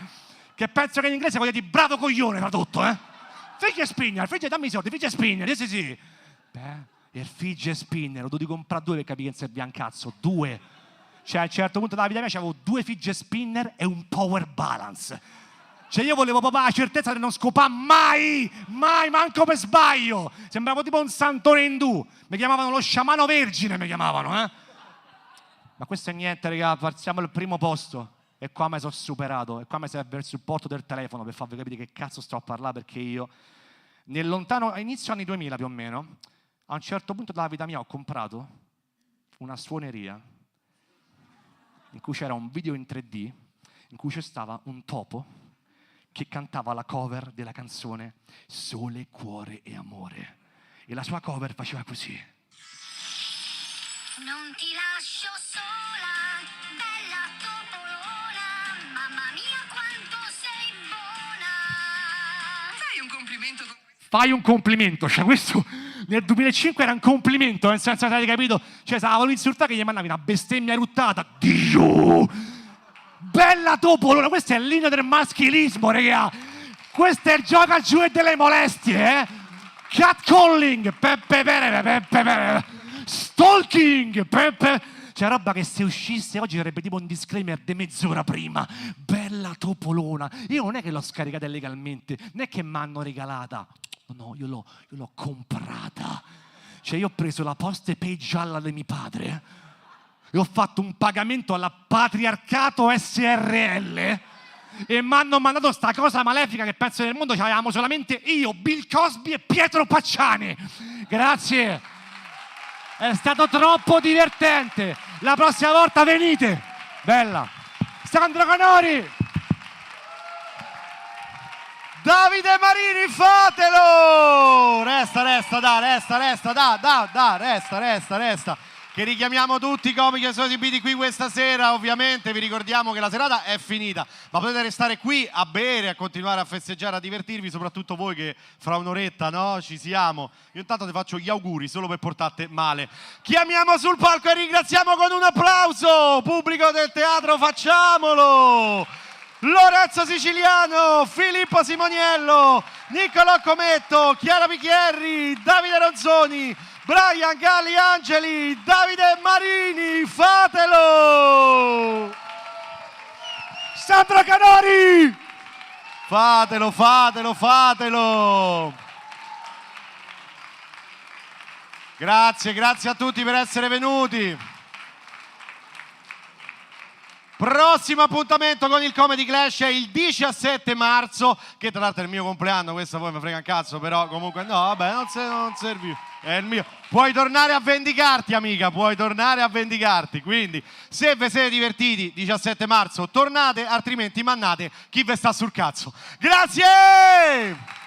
[SPEAKER 8] che penso che in inglese voglia dire bravo coglione tradotto, Fidget spinner, dammi i soldi, fidget spinner, sì. Beh, il fidget spinner, lo dovevi comprare 2 per capire che serviva un cazzo, 2. Cioè a un certo punto della vita mia c'avevo 2 fidget spinner e un power balance. Cioè io volevo proprio la certezza di non scopare mai, manco per sbaglio. Sembravo tipo un santone indù. Mi chiamavano lo sciamano vergine, mi chiamavano, Ma questo è niente, raga, partiamo al primo posto. E qua mi sono superato. E qua mi serve il supporto del telefono per farvi capire che cazzo sto a parlare, perché io, nel lontano inizio anni 2000 più o meno, a un certo punto della vita mia ho comprato una suoneria in cui c'era un video in 3D, in cui c'è stava un topo che cantava la cover della canzone Sole, Cuore e Amore. E la sua cover faceva così.
[SPEAKER 9] Non ti lascio sola, bella topolona, mamma mia quanto sei buona. Fai un complimento.
[SPEAKER 8] Fai un complimento, cioè questo nel 2005 era un complimento, nel senso che avete capito? Cioè stava insultato che gli mandavi una bestemmia ruttata. Dio! Bella topolona, questo è l'inno del maschilismo, raga. Questo è il gioco giù e delle molestie, Catcalling, Peppe, stalking, Peppe. C'è roba che se uscisse oggi sarebbe tipo un disclaimer di mezz'ora prima. Bella topolona. Io non è che l'ho scaricata illegalmente, non è che mi hanno regalata. No, io l'ho comprata. Cioè io ho preso la Postepay gialla di mio padre e ho fatto un pagamento alla Patriarcato SRL e mi hanno mandato sta cosa malefica che penso nel mondo c'avevamo solamente io, Bill Cosby e Pietro Pacciani. Grazie. È stato troppo divertente. La prossima volta venite. Bella. Sandro Canori.
[SPEAKER 1] Davide Marini, fatelo! Resta, resta. Che richiamiamo tutti i comici che sono esibiti qui questa sera. Ovviamente vi ricordiamo che la serata è finita, ma potete restare qui a bere, a continuare a festeggiare, a divertirvi, soprattutto voi che fra un'oretta, no, ci siamo. Io intanto ti faccio gli auguri solo per portarti male. Chiamiamo sul palco e ringraziamo con un applauso pubblico del teatro, facciamolo! Lorenzo Siciliano, Filippo Simoniello, Niccolò Cometto, Chiara Picchierri, Davide Ronzoni, Brian Galli Angeli, Davide Marini, fatelo!
[SPEAKER 8] Sandro Canori!
[SPEAKER 1] Fatelo! Grazie a tutti per essere venuti. Prossimo appuntamento con il Comedy Clash è il 17 marzo, che tra l'altro è il mio compleanno, questo poi mi frega un cazzo, però comunque no, vabbè, non serve più, è il mio. Puoi tornare a vendicarti, amica, quindi se vi siete divertiti 17 marzo tornate, altrimenti mannate chi vi sta sul cazzo. Grazie!